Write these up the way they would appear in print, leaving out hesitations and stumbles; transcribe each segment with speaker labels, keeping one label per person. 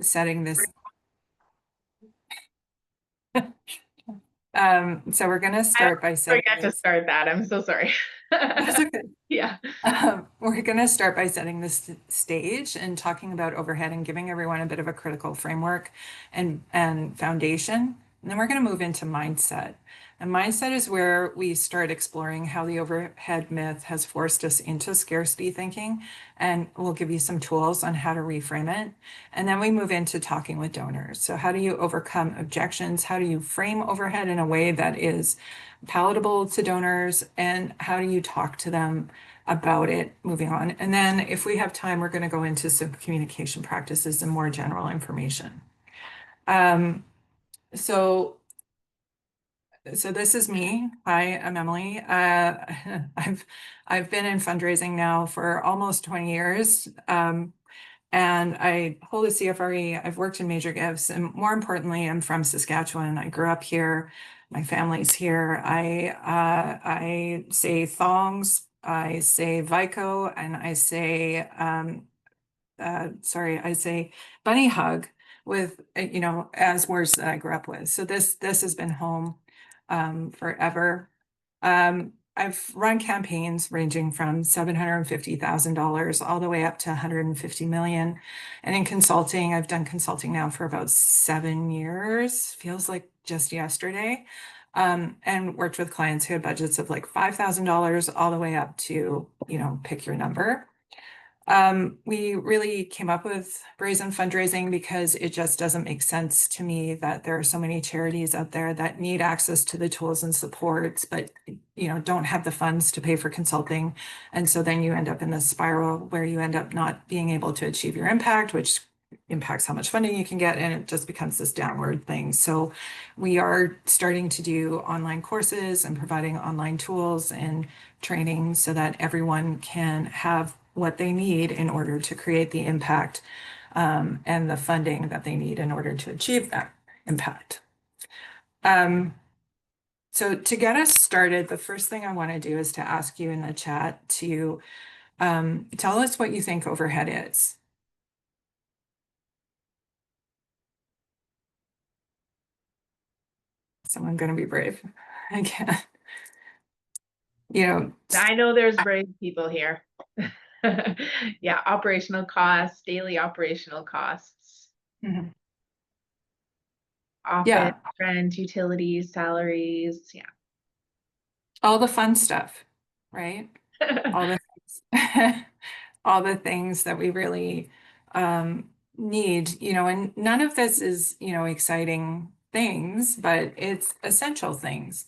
Speaker 1: setting this. So we're going to start by setting
Speaker 2: Forget to
Speaker 1: this.
Speaker 2: start that. I'm so sorry.
Speaker 1: That's okay.
Speaker 2: Yeah.
Speaker 1: We're going to start by setting this stage and talking about overhead and giving everyone a bit of a critical framework and foundation. And then we're going to move into mindset. And mindset is where we start exploring how the overhead myth has forced us into scarcity thinking. And we'll give you some tools on how to reframe it. And then we move into talking with donors. So how do you overcome objections? How do you frame overhead in a way that is palatable to donors? And how do you talk to them about it moving on? And then if we have time, we're going to go into some communication practices and more general information. So this is me. Hi, I'm Emily. I've been in fundraising now for almost 20 years. And I hold a CFRE. I've worked in major gifts, and more importantly, I'm from Saskatchewan. I grew up here. My family's here. I say thongs, I say Vico, and I say I say bunny hug with as words that I grew up with. So this has been home forever. I've run campaigns ranging from $750,000 all the way up to 150 million. And in consulting, I've done consulting now for about 7 years, feels like just yesterday. And worked with clients who had budgets of like $5,000 all the way up to, pick your number. We really came up with Brazen Fundraising because it just doesn't make sense to me that there are so many charities out there that need access to the tools and supports, but don't have the funds to pay for consulting. And so then you end up in this spiral where you end up not being able to achieve your impact, which impacts how much funding you can get, and it just becomes this downward thing. So we are starting to do online courses and providing online tools and training so that everyone can have what they need in order to create the impact and the funding that they need in order to achieve that impact. So to get us started, the first thing I want to do is to ask you in the chat to tell us what you think overhead is. Someone going to be brave. I can't.
Speaker 2: I know there's brave people here. Yeah, operational costs, daily operational costs.
Speaker 1: Mhm.
Speaker 2: Office,
Speaker 1: Yeah,
Speaker 2: rent, utilities, salaries. Yeah.
Speaker 1: all the fun stuff, right? All the things, all the things that we really need, and none of this is, exciting things, but it's essential things.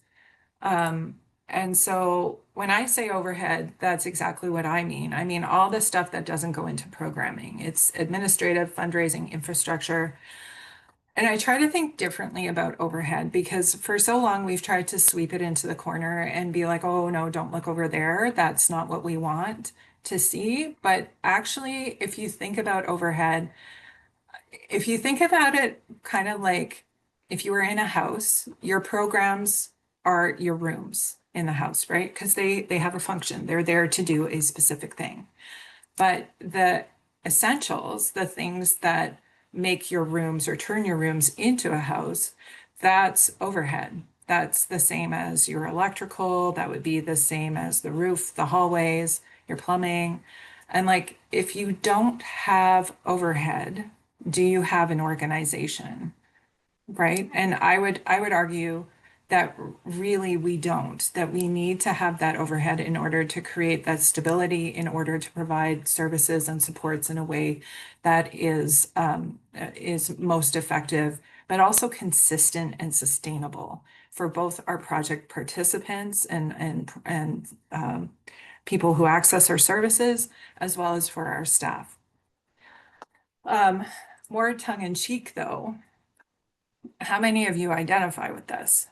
Speaker 1: Um, and so when I say overhead, that's exactly what I mean. I mean, all the stuff that doesn't go into programming. It's administrative, fundraising, infrastructure. And I try to think differently about overhead because for so long we've tried to sweep it into the corner and be like, oh no, don't look over there. That's not what we want to see. But actually, if you think about overhead, if you think about it kind of like if you were in a house, your programs are your rooms in the house, right? Because they have a function. They're there to do a specific thing. But the essentials, the things that make your rooms or turn your rooms into a house, that's overhead. That's the same as your electrical, that would be the same as the roof, the hallways, your plumbing. And like if you don't have overhead, do you have an organization? Right. And I would argue that really we don't, that we need to have that overhead in order to create that stability, in order to provide services and supports in a way that is most effective, but also consistent and sustainable for both our project participants and people who access our services, as well as for our staff. More tongue in cheek, though, how many of you identify with this?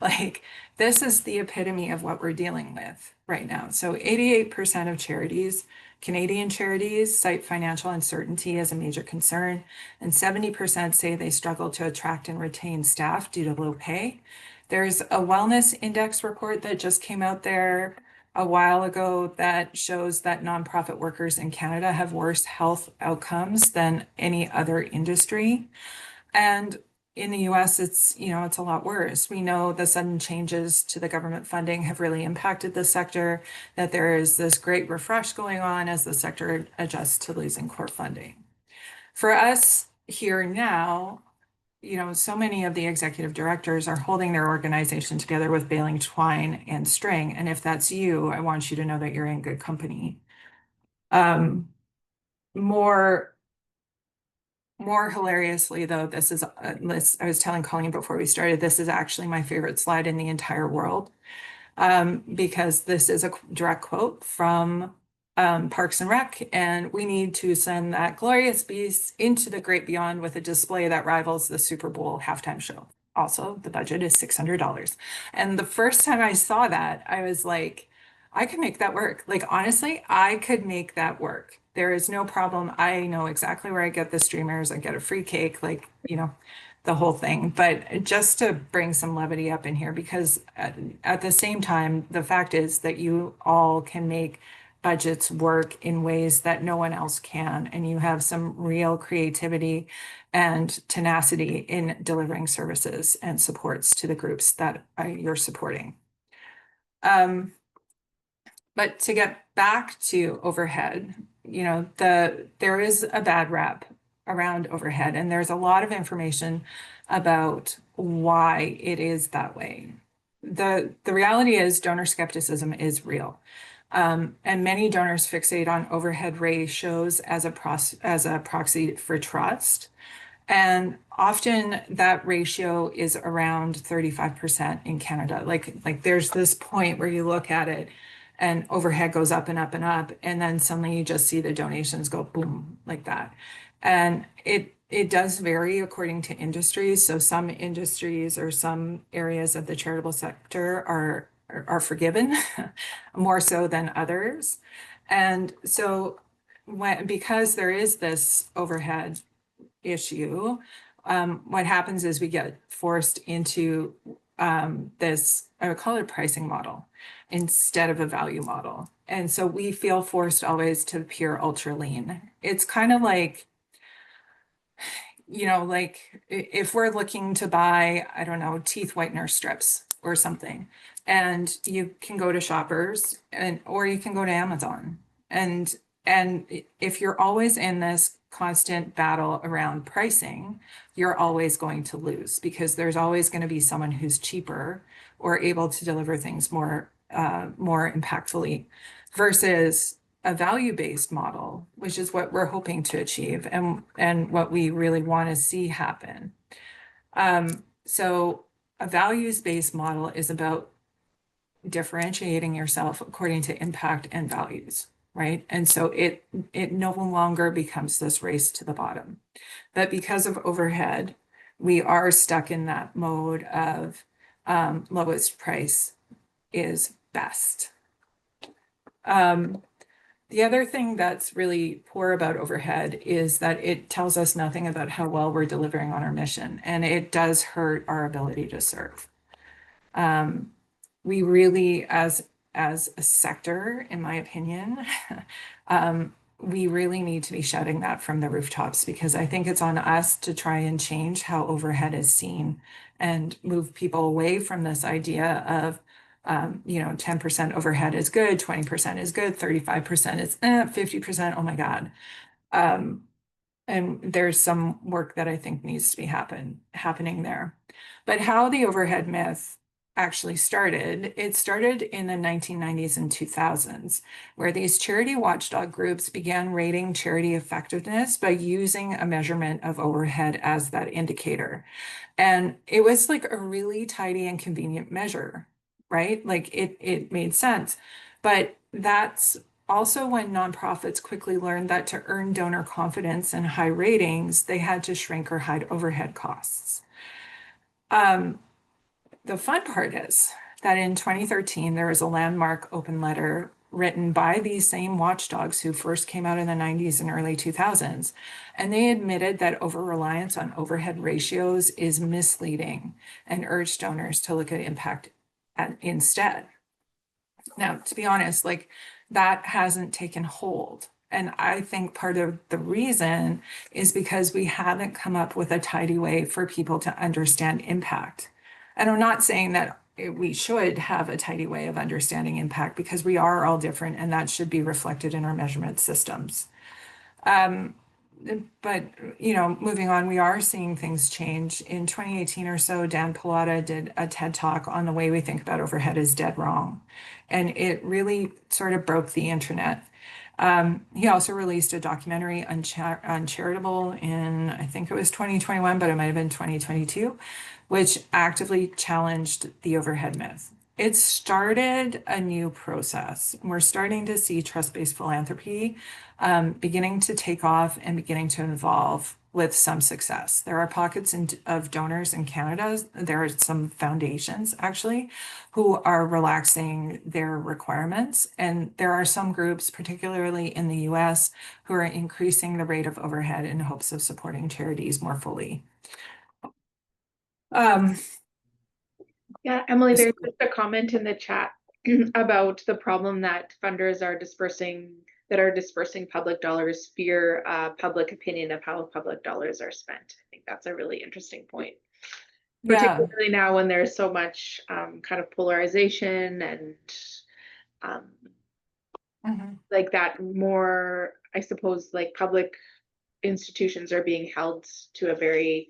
Speaker 1: Like, this is the epitome of what we're dealing with right now. So 88% of charities, Canadian charities, cite financial uncertainty as a major concern, and 70% say they struggle to attract and retain staff due to low pay. There's a wellness index report that just came out there a while ago that shows that nonprofit workers in Canada have worse health outcomes than any other industry. And in the US, it's, it's a lot worse. We know the sudden changes to the government funding have really impacted the sector, that there is this great refresh going on as the sector adjusts to losing core funding. For us here now, so many of the executive directors are holding their organization together with baling twine and string. And if that's you, I want you to know that you're in good company. More hilariously, though, this is, I was telling Colleen before we started, this is actually my favorite slide in the entire world, because this is a direct quote from Parks and Rec, and we need to send that glorious beast into the great beyond with a display that rivals the Super Bowl halftime show. Also, the budget is $600. And the first time I saw that, I was like, I could make that work. Like, honestly, I could make that work. There is no problem. I know exactly where I get the streamers. I get a free cake, like, the whole thing. But just to bring some levity up in here, because at the same time, the fact is that you all can make budgets work in ways that no one else can. And you have some real creativity and tenacity in delivering services and supports to the groups that you're supporting. But to get back to overhead, there is a bad rep around overhead, and there's a lot of information about why it is that way. The reality is donor skepticism is real. And many donors fixate on overhead ratios as a proxy for trust. And often that ratio is around 35% in Canada. Like there's this point where you look at it and overhead goes up and up and up, and then suddenly you just see the donations go boom like that. And it does vary according to industries. So some industries or some areas of the charitable sector are forgiven more so than others. And so because there is this overhead issue, what happens is we get forced into this, I would call it a pricing model instead of a value model. And so we feel forced always to pure ultra lean. It's kind of like, like if we're looking to buy, I don't know, teeth whitener strips or something, and you can go to Shoppers or you can go to Amazon. And if you're always in this constant battle around pricing, you're always going to lose, because there's always going to be someone who's cheaper or able to deliver things more impactfully, versus a value-based model, which is what we're hoping to achieve and what we really want to see happen. So a values-based model is about differentiating yourself according to impact and values, right? And so it no longer becomes this race to the bottom. But because of overhead, we are stuck in that mode of lowest price is best. The other thing that's really poor about overhead is that it tells us nothing about how well we're delivering on our mission, and it does hurt our ability to serve. We really, as a sector, in my opinion, we really need to be shouting that from the rooftops, because I think it's on us to try and change how overhead is seen and move people away from this idea of 10% overhead is good, 20% is good, 35% is 50%. Oh my God. And there's some work that I think needs to be happening there. But how the overhead myth actually started, it started in the 1990s and 2000s, where these charity watchdog groups began rating charity effectiveness by using a measurement of overhead as that indicator. And it was like a really tidy and convenient measure, right? Like it made sense. But that's also when nonprofits quickly learned that to earn donor confidence and high ratings, they had to shrink or hide overhead costs. The fun part is that in 2013, there was a landmark open letter written by these same watchdogs who first came out in the 90s and early 2000s. And they admitted that over-reliance on overhead ratios is misleading and urged donors to look at impact instead. Now, to be honest, like that hasn't taken hold. And I think part of the reason is because we haven't come up with a tidy way for people to understand impact. And I'm not saying that we should have a tidy way of understanding impact because we are all different and that should be reflected in our measurement systems. Um, but moving on, we are seeing things change. In 2018 or so, Dan Pallotta did a TED talk on the way we think about overhead is dead wrong. And it really sort of broke the internet. He also released a documentary Uncharitable in, I think it was 2021, but it might have been 2022, which actively challenged the overhead myth. It started a new process. We're starting to see trust-based philanthropy beginning to take off and beginning to evolve with some success. There are pockets of donors in Canada. There are some foundations actually who are relaxing their requirements. And there are some groups, particularly in the US, who are increasing the rate of overhead in hopes of supporting charities more fully.
Speaker 2: Yeah, Emily, there's just a comment in the chat about the problem that funders are dispersing public dollars fear public opinion of how public dollars are spent. I think that's a really interesting point, particularly now when there's so much kind of polarization and like that more, I suppose, like public institutions are being held to a very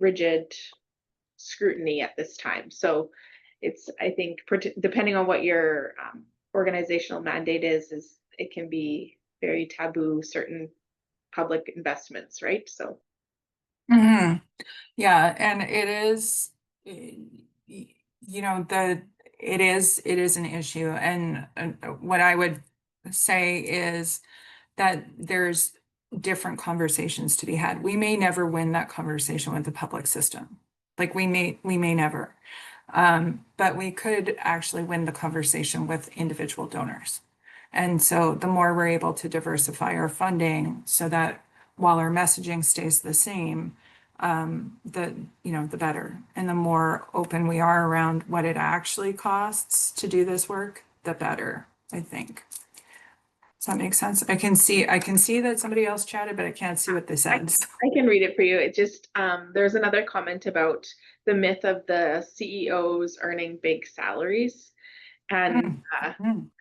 Speaker 2: rigid scrutiny at this time. So it's, I think, depending on what your organizational mandate is it can be very taboo, certain public investments, right? So.
Speaker 1: Yeah, and it is, it is an issue. And what I would say is that there's different conversations to be had. We may never win that conversation with the public system. Like we may never. But we could actually win the conversation with individual donors. And so the more we're able to diversify our funding so that while our messaging stays the same, the better. And the more open we are around what it actually costs to do this work, the better, I think. Does that make sense? I can see that somebody else chatted, but I can't see what they said.
Speaker 2: I can read it for you. It just, there's another comment about the myth of the CEOs earning big salaries and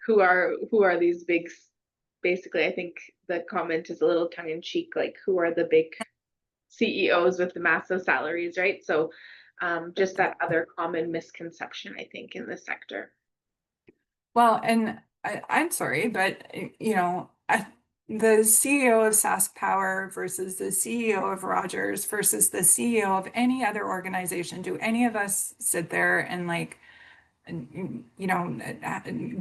Speaker 2: who are these big, basically, I think the comment is a little tongue in cheek, like who are the big CEOs with the massive salaries, right? So just that other common misconception, I think, in the sector.
Speaker 1: Well, and I'm sorry, but the CEO of SaskPower versus the CEO of Rogers versus the CEO of any other organization, do any of us sit there and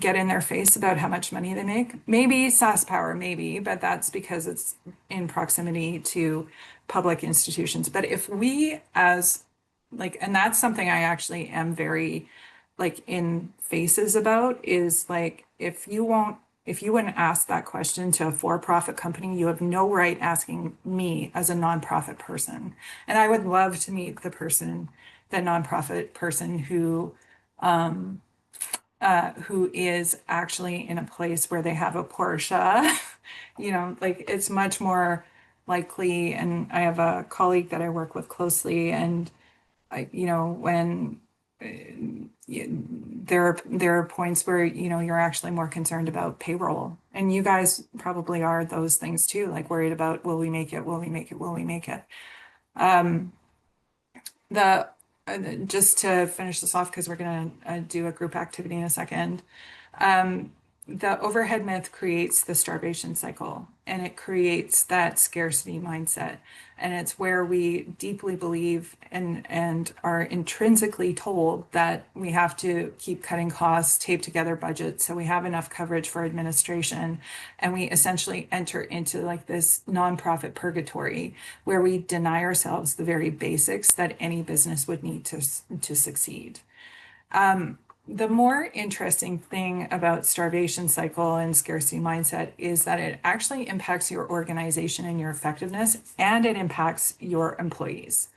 Speaker 1: get in their face about how much money they make? Maybe SaskPower, maybe, but that's because it's in proximity to public institutions. But if we and that's something I actually am very in faces about is if you wouldn't ask that question to a for-profit company, you have no right asking me as a nonprofit person. And I would love to meet the nonprofit person who is actually in a place where they have a Porsche. It's much more likely. And I have a colleague that I work with closely, and when there are points where you're actually more concerned about payroll, and you guys probably are those things too, like worried about will we make it, will we make it, will we make it. Just to finish this off, because we're going to do a group activity in a second. The overhead myth creates the starvation cycle, and it creates that scarcity mindset. And it's where we deeply believe and are intrinsically told that we have to keep cutting costs, tape together budgets so we have enough coverage for administration. And we essentially enter into this nonprofit purgatory where we deny ourselves the very basics that any business would need to succeed. The more interesting thing about starvation cycle and scarcity mindset is that it actually impacts your organization and your effectiveness, and it impacts your employees.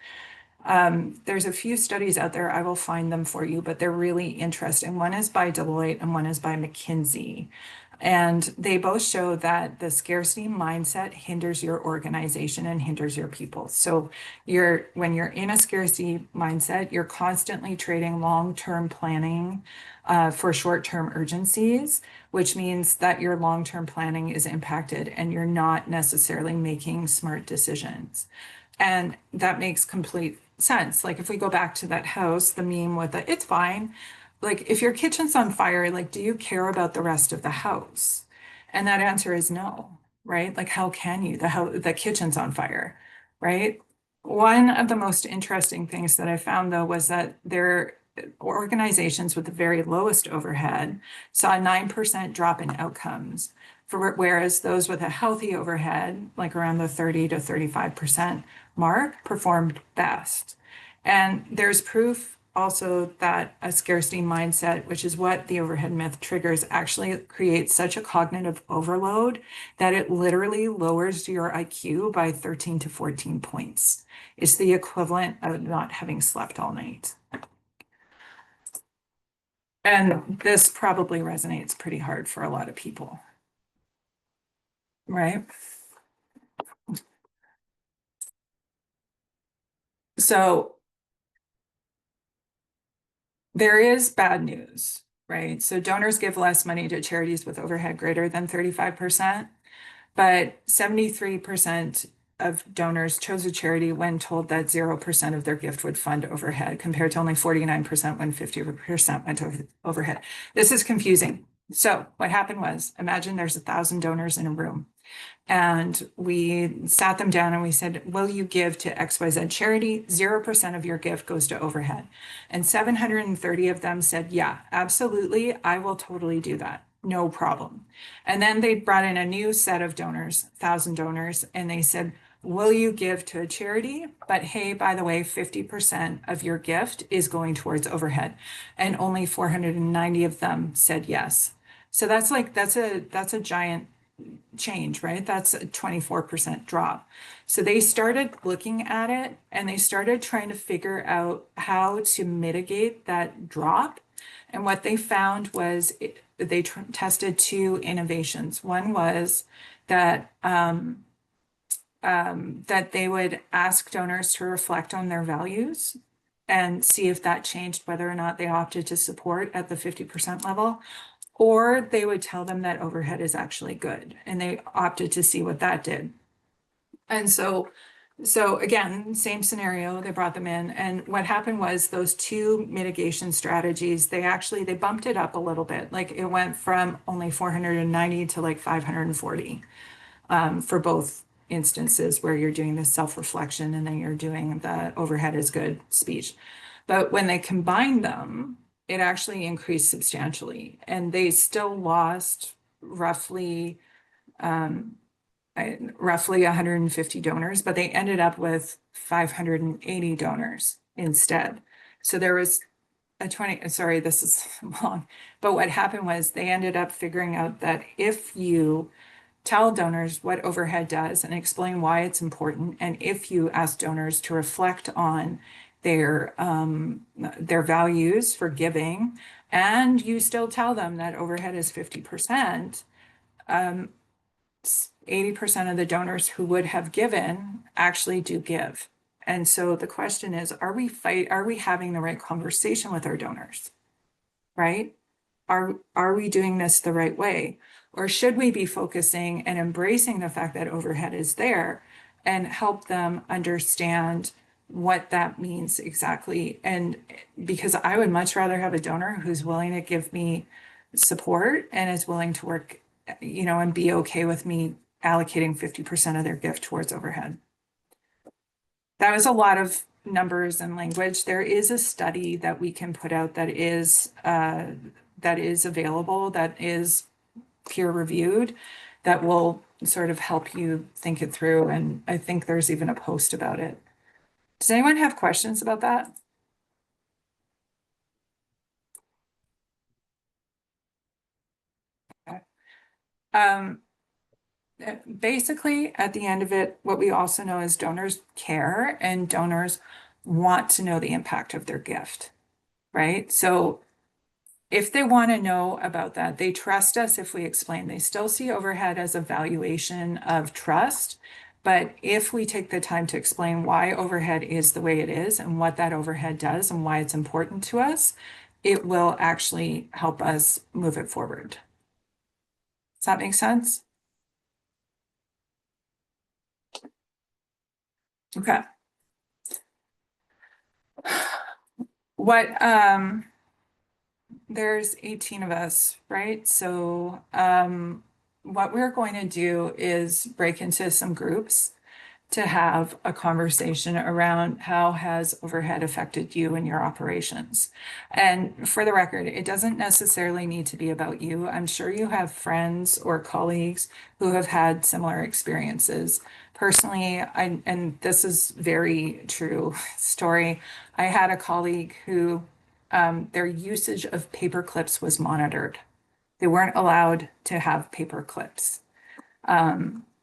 Speaker 1: There's a few studies out there. I will find them for you, but they're really interesting. One is by Deloitte and one is by McKinsey. And they both show that the scarcity mindset hinders your organization and hinders your people. So when you're in a scarcity mindset, you're constantly trading long-term planning for short-term urgencies, which means that your long-term planning is impacted and you're not necessarily making smart decisions. And that makes complete sense. Like if we go back to that house, the meme with the, it's fine. Like if your kitchen's on fire, like, do you care about the rest of the house? And that answer is no, right? Like how can you? The kitchen's on fire, right? One of the most interesting things that I found though was that there organizations with the very lowest overhead saw a 9% drop in outcomes, whereas those with a healthy overhead, like around the 30 to 35% mark, performed best. And there's proof also that a scarcity mindset, which is what the overhead myth triggers, actually creates such a cognitive overload that it literally lowers your IQ by 13 to 14 points. It's the equivalent of not having slept all night. And this probably resonates pretty hard for a lot of people, right? So there is bad news, right? So donors give less money to charities with overhead greater than 35%, but 73% of donors chose a charity when told that 0% of their gift would fund overhead, compared to only 49% when 50% went overhead. This is confusing. So what happened was, imagine there's 1,000 donors in a room. And we sat them down and we said, will you give to XYZ charity? 0% of your gift goes to overhead. And 730 of them said, yeah, absolutely. I will totally do that. No problem. And then they brought in a new set of donors, 1,000 donors, and they said, will you give to a charity? But hey, by the way, 50% of your gift is going towards overhead. And only 490 of them said yes. So that's a giant change, right? That's a 24% drop. So they started looking at it and they started trying to figure out how to mitigate that drop. And what they found was they tested two innovations. One was that that they would ask donors to reflect on their values and see if that changed whether or not they opted to support at the 50% level, or they would tell them that overhead is actually good, and they opted to see what that did. And so again, same scenario, they brought them in, and what happened was those two mitigation strategies, they bumped it up a little bit. Like it went from only 490 to like 540 for both instances where you're doing the self-reflection and then you're doing the overhead is good speech. But when they combined them, it actually increased substantially, and they still lost roughly roughly 150 donors, but they ended up with 580 donors instead. So there was a 20, sorry, this is long, but what happened was they ended up figuring out that if you tell donors what overhead does and explain why it's important, and if you ask donors to reflect on their values for giving, and you still tell them that overhead is 50%, 80% of the donors who would have given actually do give. And so the question is, are we having the right conversation with our donors, right? Are we doing this the right way? Or should we be focusing and embracing the fact that overhead is there and help them understand what that means exactly? And because I would much rather have a donor who's willing to give me support and is willing to work, and be okay with me allocating 50% of their gift towards overhead. That was a lot of numbers and language. There is a study that we can put out that is available, that is peer reviewed, that will sort of help you think it through. And I think there's even a post about it. Does anyone have questions about that? Okay. Basically, at the end of it, what we also know is donors care, and donors want to know the impact of their gift, right? So if they want to know about that, they trust us if we explain. They still see overhead as a valuation of trust. But if we take the time to explain why overhead is the way it is and what that overhead does and why it's important to us, it will actually help us move it forward. Does that make sense? Okay. What, there's 18 of us, right? So what we're going to do is break into some groups to have a conversation around how has overhead affected you and your operations. And for the record, it doesn't necessarily need to be about you. I'm sure you have friends or colleagues who have had similar experiences. Personally, and this is very true story, I had a colleague who their usage of paper clips was monitored. They weren't allowed to have paper clips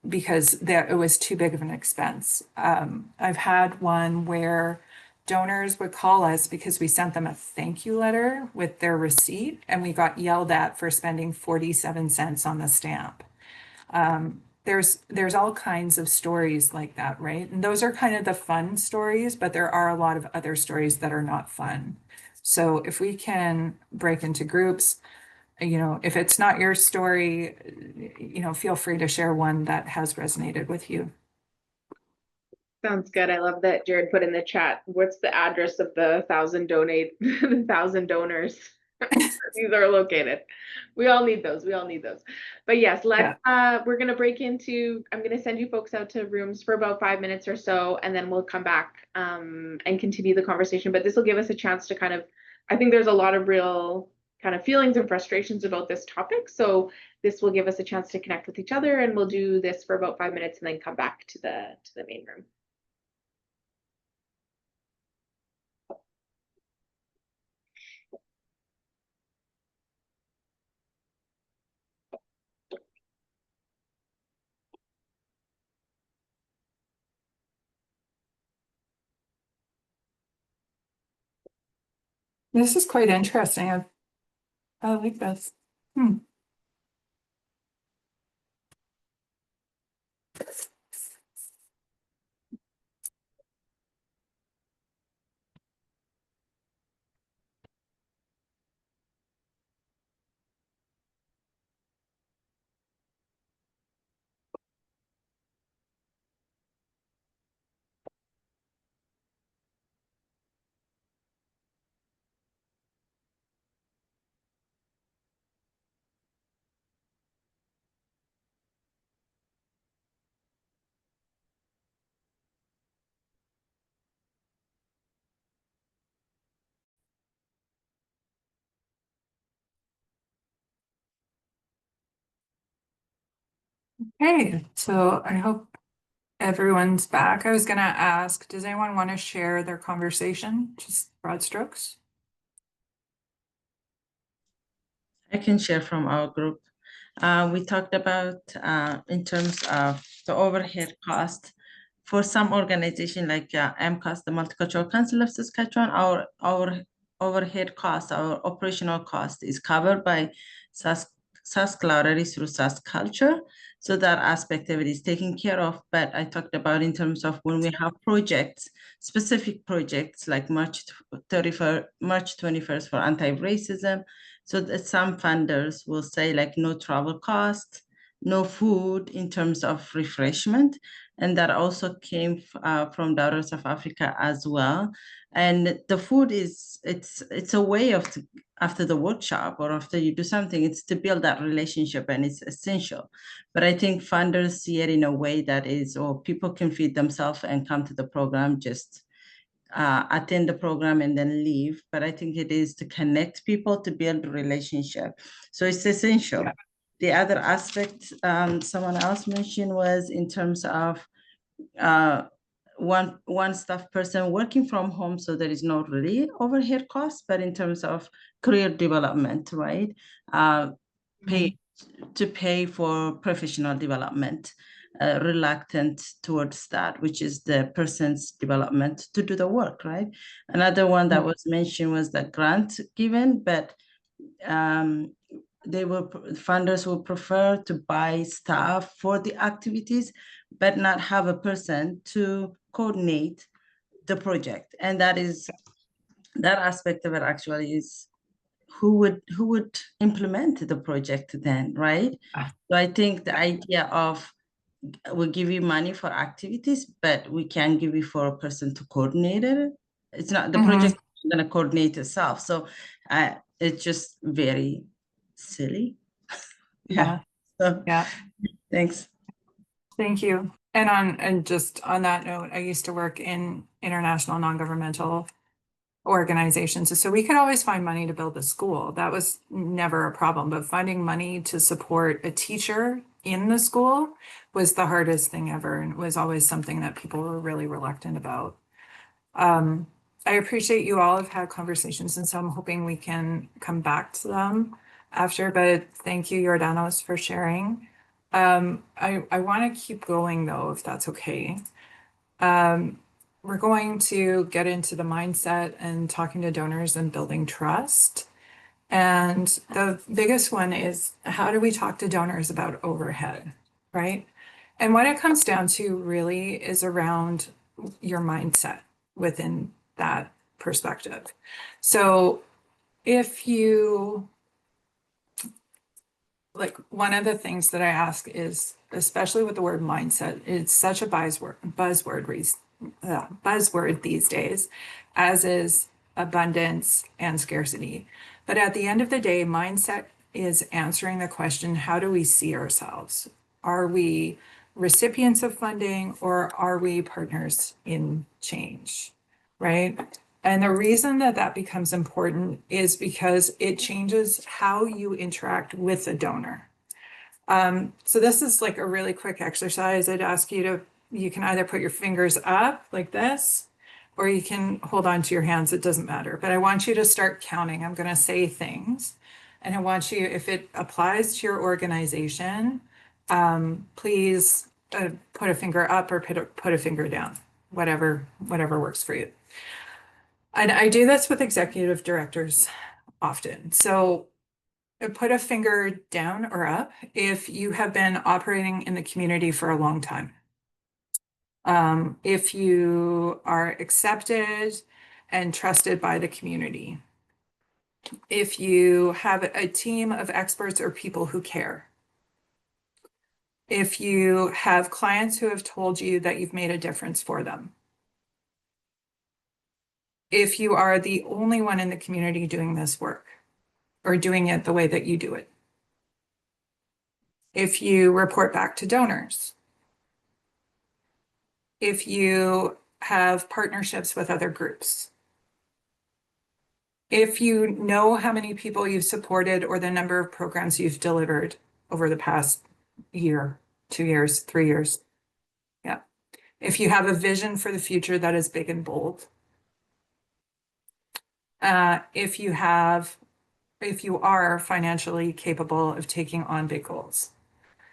Speaker 1: because it was too big of an expense. I've had one where donors would call us because we sent them a thank you letter with their receipt, and we got yelled at for spending 47 cents on the stamp. There's all kinds of stories like that, right? And those are kind of the fun stories, but there are a lot of other stories that are not fun. So if we can break into groups, if it's not your story, feel free to share one that has resonated with you.
Speaker 2: Sounds good. I love that Jared put in the chat. What's the address of the 1,000 donors? These are located. We all need those. But yes, we're gonna break into, I'm gonna send you folks out to rooms for about 5 minutes or so, and then we'll come back and continue the conversation. But this will give us a chance to I think there's a lot of real kind of feelings and frustrations about this topic. So this will give us a chance to connect with each other, and we'll do this for about 5 minutes and then come back to the main room.
Speaker 1: This is quite interesting. I like this. Okay, so I hope everyone's back. I was going to ask, does anyone want to share their conversation? Just broad strokes.
Speaker 3: I can share from our group. We talked about in terms of the overhead cost for some organization like MCAS, the Multicultural Council of Saskatchewan. Our overhead cost, our operational cost is covered by Sask Lottery through Sask Culture. So that aspect of it is taken care of. But I talked about in terms of when we have projects, specific projects like March 21st for anti-racism. So that some funders will say like no travel cost, no food in terms of refreshment. And that also came from Daughters of Africa as well. And the food it's a way of after the workshop or after you do something, it's to build that relationship and it's essential. But I think funders see it in a way that is, or people can feed themselves and come to the program, just attend the program and then leave. But I think it is to connect people, to build a relationship. So it's essential. Yeah. The other aspect someone else mentioned was in terms of one staff person working from home, so there is no really overhead cost, but in terms of career development, right? Pay for professional development. reluctant towards that, which is the person's development to do the work, right? Another one that was mentioned was the grant given, but funders will prefer to buy staff for the activities, but not have a person to coordinate the project. And that aspect of it actually is who would implement the project then, right? So I think the idea of we'll give you money for activities, but we can't give you for a person to coordinate it. It's not the project going to coordinate itself. So it's just very silly.
Speaker 1: Yeah.
Speaker 3: So,
Speaker 1: Yeah.
Speaker 3: Thanks.
Speaker 1: Thank you. And just on that note, I used to work in international non-governmental organizations. So we could always find money to build a school. That was never a problem, but finding money to support a teacher in the school was the hardest thing ever. And it was always something that people were really reluctant about. I appreciate you all have had conversations, and so I'm hoping we can come back to them after, but thank you, Jordanos, for sharing. I want to keep going though, if that's okay. We're going to get into the mindset and talking to donors and building trust. And the biggest one is, how do we talk to donors about overhead, right? And what it comes down to really is around your mindset within that perspective. So if you, like, one of the things that I ask is, especially with the word mindset, it's such a buzzword these days, as is abundance and scarcity. But at the end of the day, mindset is answering the question, how do we see ourselves? Are we recipients of funding, or are we partners in change, right? And the reason that that becomes important is because it changes how you interact with a donor. So this is like a really quick exercise. I'd ask you can either put your fingers up like this, or you can hold on to your hands. It doesn't matter. But I want you to start counting. I'm going to say things. And I want you, if it applies to your organization, please put a finger up or put a finger down, whatever works for you. And I do this with executive directors often. So put a finger down or up if you have been operating in the community for a long time. If you are accepted and trusted by the community. If you have a team of experts or people who care. If you have clients who have told you that you've made a difference for them. If you are the only one in the community doing this work, or doing it the way that you do it. If you report back to donors. If you have partnerships with other groups. If you know how many people you've supported or the number of programs you've delivered over the past year, 2 years, 3 years. Yeah. If you have a vision for the future that is big and bold. If you are financially capable of taking on big goals.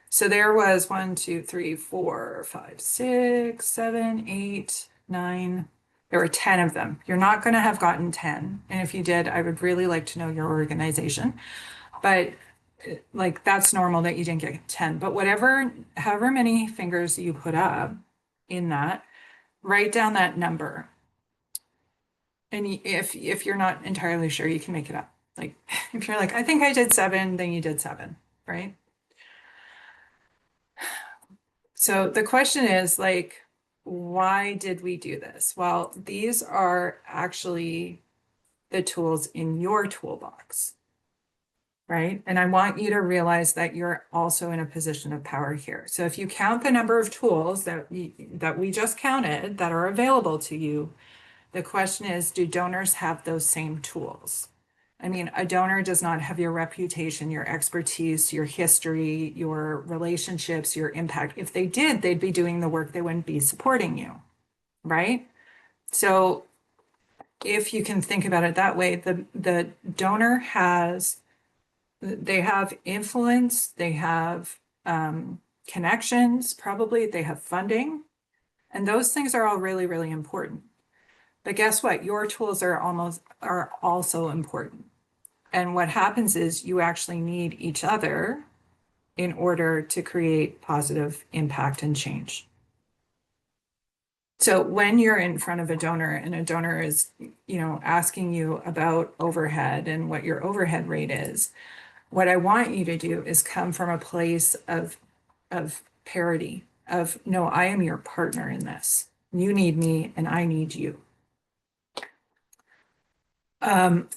Speaker 1: So there was 1, 2, 3, 4, 5, 6, 7, 8, 9. There were 10 of them. You're not going to have gotten 10. And if you did, I would really like to know your organization. But like, that's normal that you didn't get 10. But however many fingers you put up in that, write down that number. And if you're not entirely sure, you can make it up. Like, if you're like, I think I did 7, then you did 7, right? So the question is, like, why did we do this? Well, these are actually the tools in your toolbox, right? And I want you to realize that you're also in a position of power here. So if you count the number of tools that we just counted that are available to you, the question is, do donors have those same tools? I mean, a donor does not have your reputation, your expertise, your history, your relationships, your impact. If they did, they'd be doing the work, they wouldn't be supporting you, right? So if you can think about it that way, the donor they have influence, they have connections, probably they have funding, and those things are all really, really important. But guess what? Your tools are also important. And what happens is you actually need each other in order to create positive impact and change. So when you're in front of a donor and a donor is, asking you about overhead and what your overhead rate is, what I want you to do is come from a place of parity, of no, I am your partner in this. You need me and I need you. And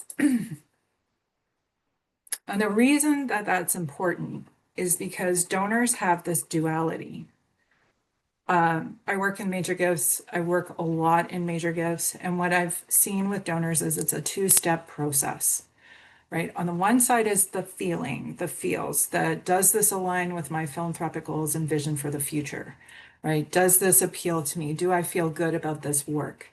Speaker 1: the reason that that's important is because donors have this duality. I work in major gifts. I work a lot in major gifts. And what I've seen with donors is it's a two-step process, right? On the one side is the feeling, the feels, that does this align with my philanthropic goals and vision for the future, right? Does this appeal to me? Do I feel good about this work?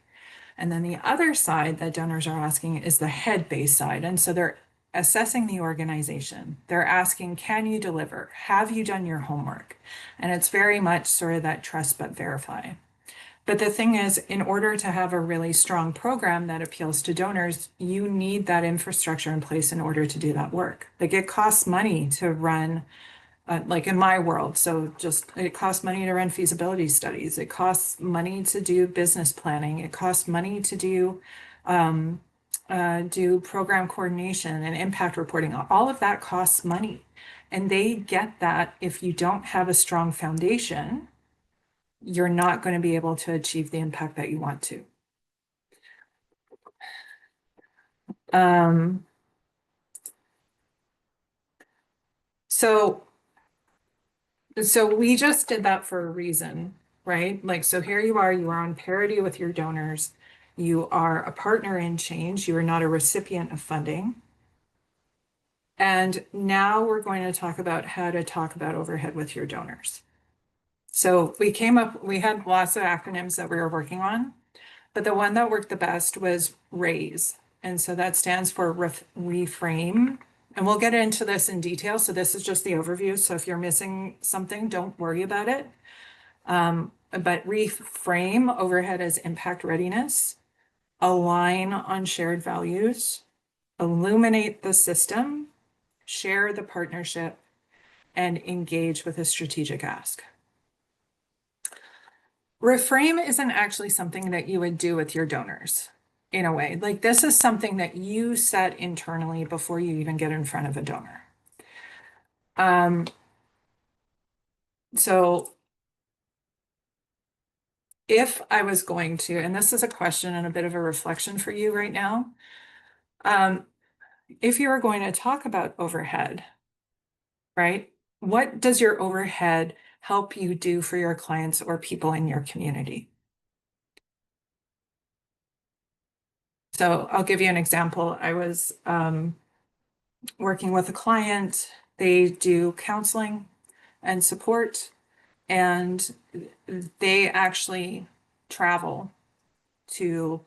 Speaker 1: And then the other side that donors are asking is the head-based side. And so they're assessing the organization. They're asking, can you deliver? Have you done your homework? And it's very much sort of that trust but verify. But the thing is, in order to have a really strong program that appeals to donors, you need that infrastructure in place in order to do that work. Like, it costs money to run, like in my world. So just, it costs money to run feasibility studies. It costs money to do business planning. It costs money to do program coordination and impact reporting. All of that costs money. And they get that if you don't have a strong foundation, you're not going to be able to achieve the impact that you want to. So we just did that for a reason, right? Like, so here you are on parity with your donors. You are a partner in change. You are not a recipient of funding. And now we're going to talk about how to talk about overhead with your donors. So we had lots of acronyms that we were working on, but the one that worked the best was RAISE. And so that stands for reframe. And we'll get into this in detail. So this is just the overview. So if you're missing something, don't worry about it. But reframe overhead as impact readiness, align on shared values, illuminate the system, share the partnership, and engage with a strategic ask. Reframe isn't actually something that you would do with your donors in a way. Like, this is something that you set internally before you even get in front of a donor. So if I was going to, and this is a question and a bit of a reflection for you right now, if you are going to talk about overhead, right? What does your overhead help you do for your clients or people in your community? So I'll give you an example. I was working with a client. They do counseling and support, and they actually travel to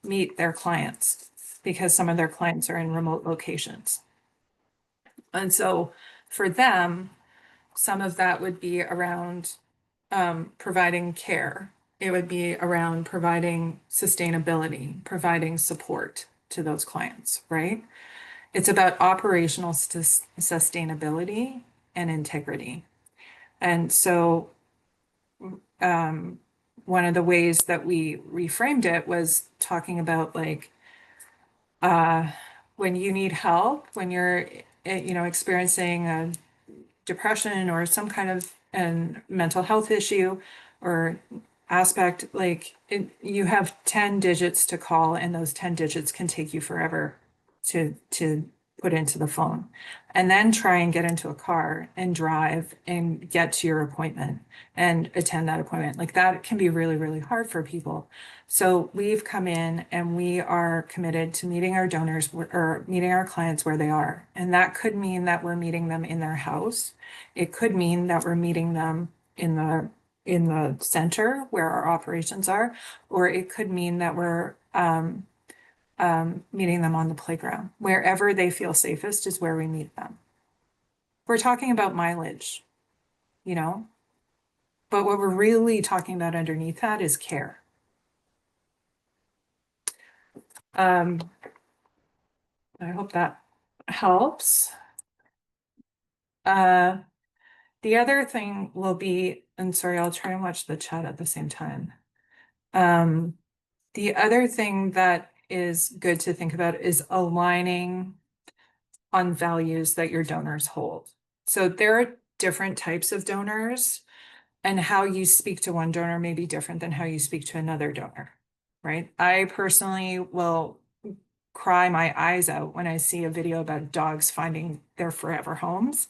Speaker 1: meet their clients because some of their clients are in remote locations. And so for them, some of that would be around providing care. It would be around providing sustainability, providing support to those clients, right? It's about operational sustainability and integrity. And so one of the ways that we reframed it was talking about, like, when you need help, when you're experiencing a depression or some kind of mental health issue or aspect, like, you have 10 digits to call, and those 10 digits can take you forever to put into the phone, and then try and get into a car and drive and get to your appointment and attend that appointment. Like, that can be really, really hard for people. So we've come in and we are committed to meeting our donors or meeting our clients where they are. And that could mean that we're meeting them in their house. It could mean that we're meeting them in the center where our operations are, or it could mean that we're meeting them on the playground. Wherever they feel safest is where we meet them. We're talking about mileage. you know? But what we're really talking about underneath that is care. I hope that helps. The other thing will be, and sorry, I'll try and watch the chat at the same time. The other thing that is good to think about is aligning on values that your donors hold. So there are different types of donors, and how you speak to one donor may be different than how you speak to another donor, right? I personally will cry my eyes out when I see a video about dogs finding their forever homes.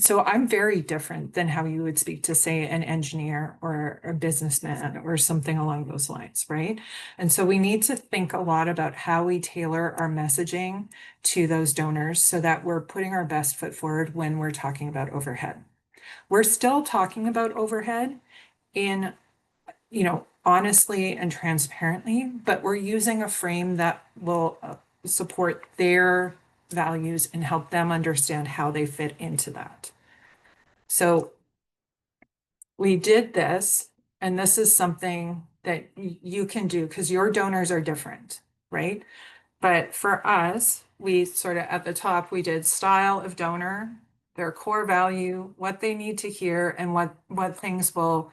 Speaker 1: So I'm very different than how you would speak to, say, an engineer or a businessman or something along those lines, right? And so we need to think a lot about how we tailor our messaging to those donors so that we're putting our best foot forward when we're talking about overhead. We're still talking about overhead in, honestly and transparently, but we're using a frame that will support their values and help them understand how they fit into that. So we did this, and this is something that you can do because your donors are different, right? But for us, we sort of at the top, we did style of donor, their core value, what they need to hear, and what things will,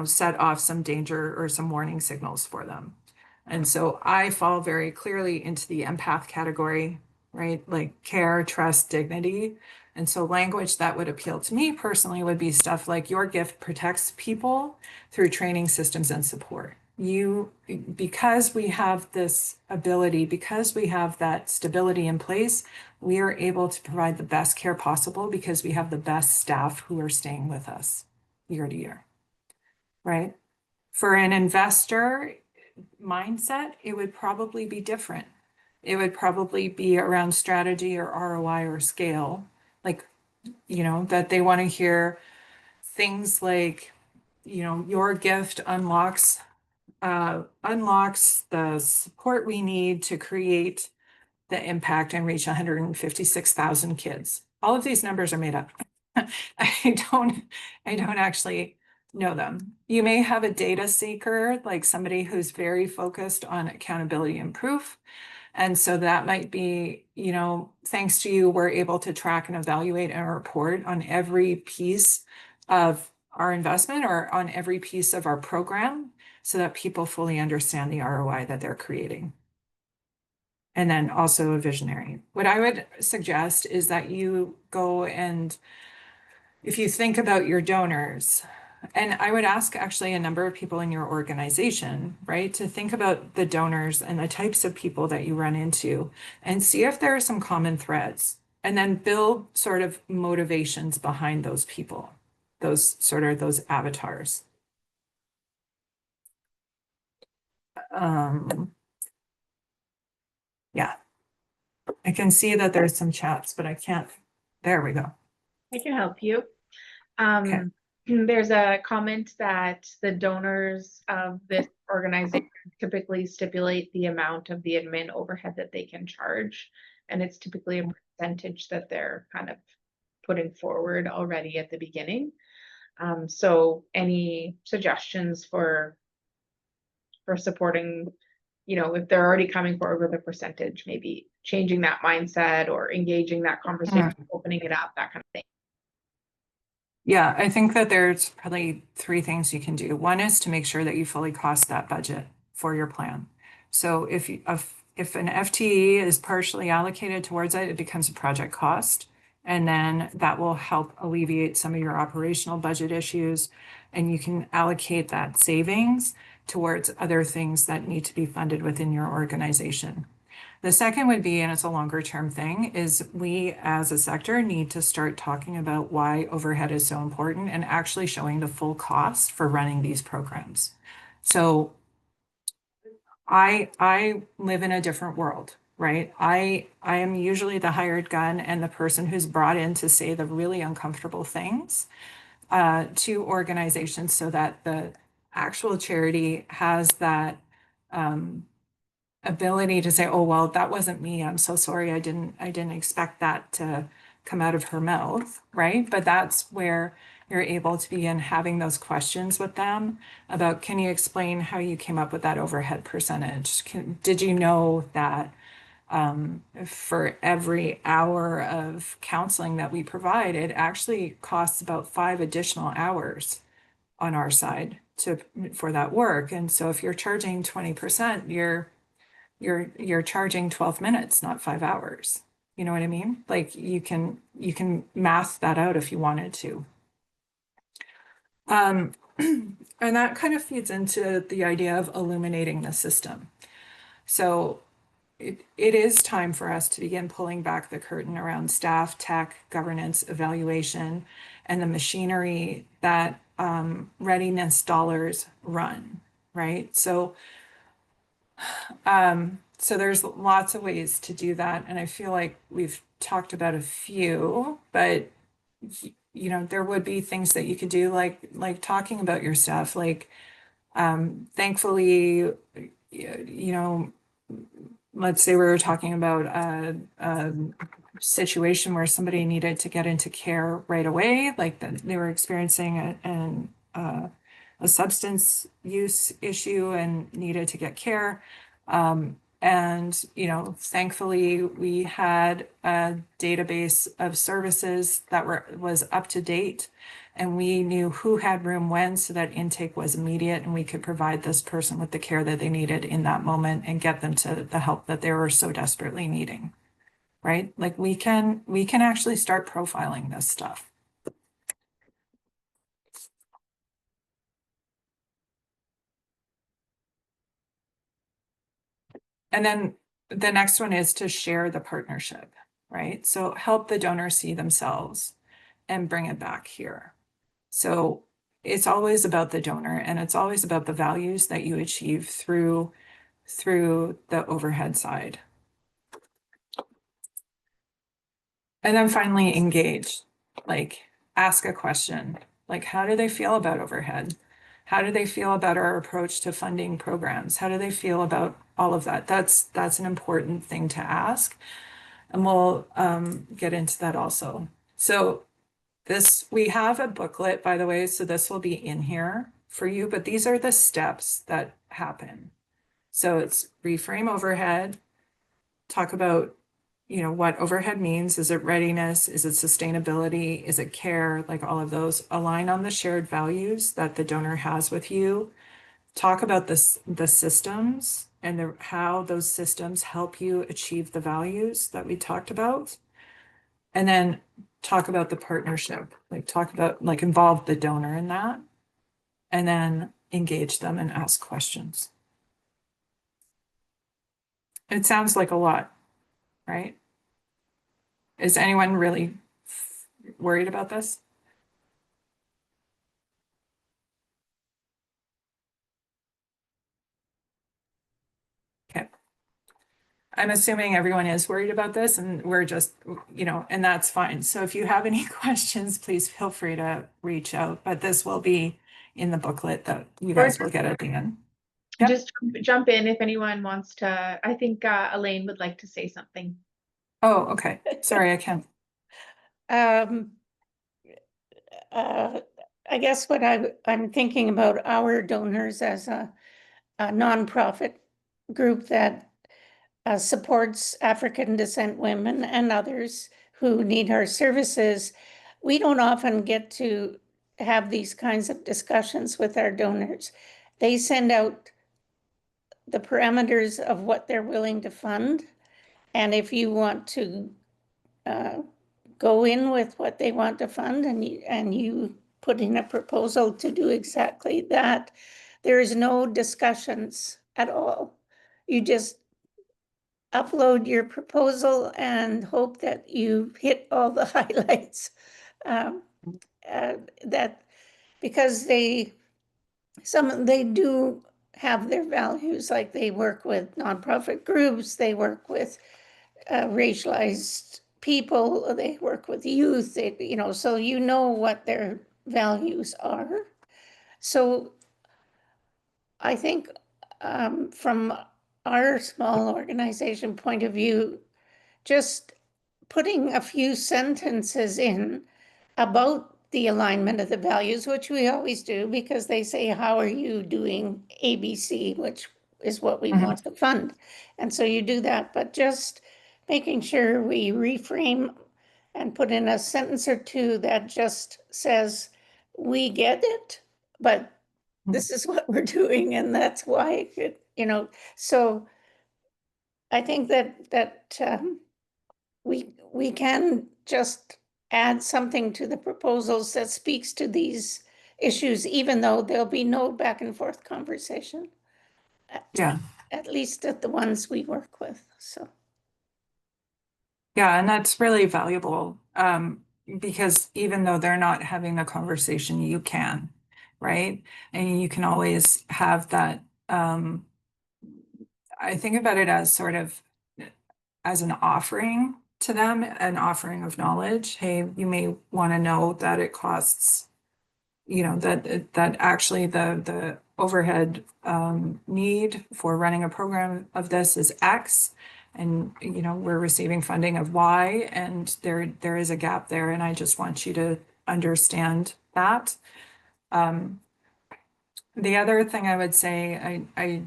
Speaker 1: set off some danger or some warning signals for them. And so I fall very clearly into the empath category, right? Like care, trust, dignity. And so language that would appeal to me personally would be stuff like your gift protects people through training systems and support. Because we have this ability, because we have that stability in place, we are able to provide the best care possible because we have the best staff who are staying with us year to year, right? For an investor mindset, it would probably be different. It would probably be around strategy or ROI or scale, like, that they want to hear things like, your gift unlocks the support we need to create the impact and reach 156,000 kids. All of these numbers are made up. I don't actually know them. You may have a data seeker, like somebody who's very focused on accountability and proof. And so that might be, thanks to you, we're able to track and evaluate and report on every piece of our investment or on every piece of our program so that people fully understand the ROI that they're creating. And then also a visionary. What I would suggest is that you go and if you think about your donors, and I would ask actually a number of people in your organization, right, to think about the donors and the types of people that you run into and see if there are some common threads and then build sort of motivations behind those people, those avatars. Yeah, I can see that there's some chats, but I can't. There we go.
Speaker 2: I can help you. There's a comment that the donors of this organization typically stipulate the amount of the admin overhead that they can charge. And it's typically a percentage that they're kind of putting forward already at the beginning. So any suggestions for supporting, if they're already coming forward with a percentage, maybe changing that mindset or engaging that conversation, opening it up, that kind of thing.
Speaker 1: Yeah, I think that there's probably three things you can do. One is to make sure that you fully cost that budget for your plan. So if an FTE is partially allocated towards it, it becomes a project cost. And then that will help alleviate some of your operational budget issues. And you can allocate that savings towards other things that need to be funded within your organization. The second would be, and it's a longer term thing, is we as a sector need to start talking about why overhead is so important and actually showing the full cost for running these programs. So I live in a different world, right? I am usually the hired gun and the person who's brought in to say the really uncomfortable things to organizations so that the actual charity has that ability to say, oh, well, that wasn't me. I'm so sorry. I didn't expect that to come out of her mouth, right? But that's where you're able to begin having those questions with them about, can you explain how you came up with that overhead percentage? Did you know that for every hour of counseling that we provide, it actually costs about 5 additional hours on our side for that work. And so if you're charging 20%, you're charging 12 minutes, not 5 hours. You know what I mean? Like you can math that out if you wanted to. And that kind of feeds into the idea of illuminating the system. So it is time for us to begin pulling back the curtain around staff, tech, governance, evaluation, and the machinery that readiness dollars run, right? So there's lots of ways to do that. And I feel like we've talked about a few, but you know, there would be things that you could do, like talking about your stuff. Like, thankfully, you know, let's say we were talking about a situation where somebody needed to get into care right away, like they were experiencing a substance use issue and needed to get care. And, you know, thankfully we had a database of services that was up to date, and we knew who had room when, so that intake was immediate and we could provide this person with the care that they needed in that moment and get them to the help that they were so desperately needing, right? Like we can actually start profiling this stuff. And then the next one is to share the partnership, right? So help the donor see themselves and bring it back here. So it's always about the donor, and it's always about the values that you achieve through the overhead side. And then finally, engage. Like, ask a question. Like, how do they feel about overhead? How do they feel about our approach to funding programs? How do they feel about all of that? That's an important thing to ask. And we'll get into that also. So we have a booklet, by the way, so this will be in here for you, but these are the steps that happen. So it's reframe overhead, talk about, you know, what overhead means. Is it readiness? Is it sustainability? Is it care? Like all of those. Align on the shared values that the donor has with you. Talk about the systems and how those systems help you achieve the values that we talked about. And then talk about the partnership, like involve the donor in that, and then engage them and ask questions. It sounds like a lot, right? Is anyone really worried about this? Okay. I'm assuming everyone is worried about this, and we're just, you know, and that's fine. So if you have any questions, please feel free to reach out, but this will be in the booklet that you guys will get at the end. Yep.
Speaker 2: Just jump in if anyone wants to. I think Elaine would like to say something.
Speaker 1: Oh, okay. Sorry, I can't.
Speaker 4: I guess what I'm thinking about our donors as a nonprofit group that supports African descent women and others who need our services. We don't often get to have these kinds of discussions with our donors. They send out the parameters of what they're willing to fund. And if you want to go in with what they want to fund and you put in a proposal to do exactly that, there is no discussions at all. You just upload your proposal and hope that you hit all the highlights. That because they do have their values, like they work with nonprofit groups, they work with racialized people, they work with youth, so you know what their values are. So I think from our small organization point of view, just putting a few sentences in about the alignment of the values, which we always do, because they say, how are you doing ABC, which is what we want to fund. And so you do that, but just making sure we reframe and put in a sentence or two that just says, we get it, but this is what we're doing, and that's why it, so I think that we can just add something to the proposals that speaks to these issues, even though there'll be no back and forth conversation.
Speaker 1: Yeah.
Speaker 4: At least at the ones we work with, so.
Speaker 1: Yeah, and that's really valuable, because even though they're not having the conversation, you can, right? And you can always have that, I think about it as sort of as an offering to them, an offering of knowledge. Hey, you may want to know that it costs, that actually the overhead need for running a program of this is X, and we're receiving funding of Y, and there is a gap there, and I just want you to understand that. The other thing I would say, I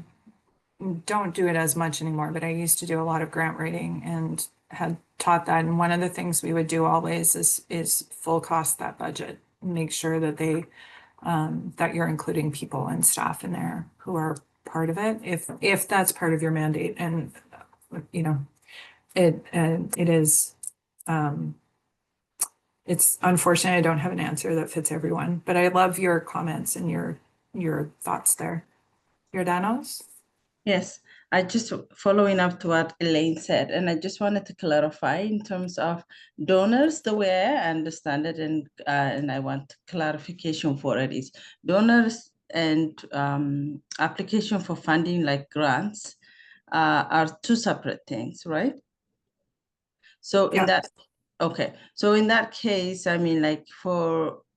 Speaker 1: don't do it as much anymore, but I used to do a lot of grant writing and had taught that. And one of the things we would do always is full cost that budget, make sure that that you're including people and staff in there who are part of it, if that's part of your mandate. And it is, it's unfortunate I don't have an answer that fits everyone, but I love your comments and your thoughts there. Jordanos?
Speaker 3: Yes, I just following up to what Elaine said, and I just wanted to clarify in terms of donors, the way I understand it, and I want clarification for it is donors and application for funding like grants are two separate things, right? So in that, okay, so in that case, I mean, like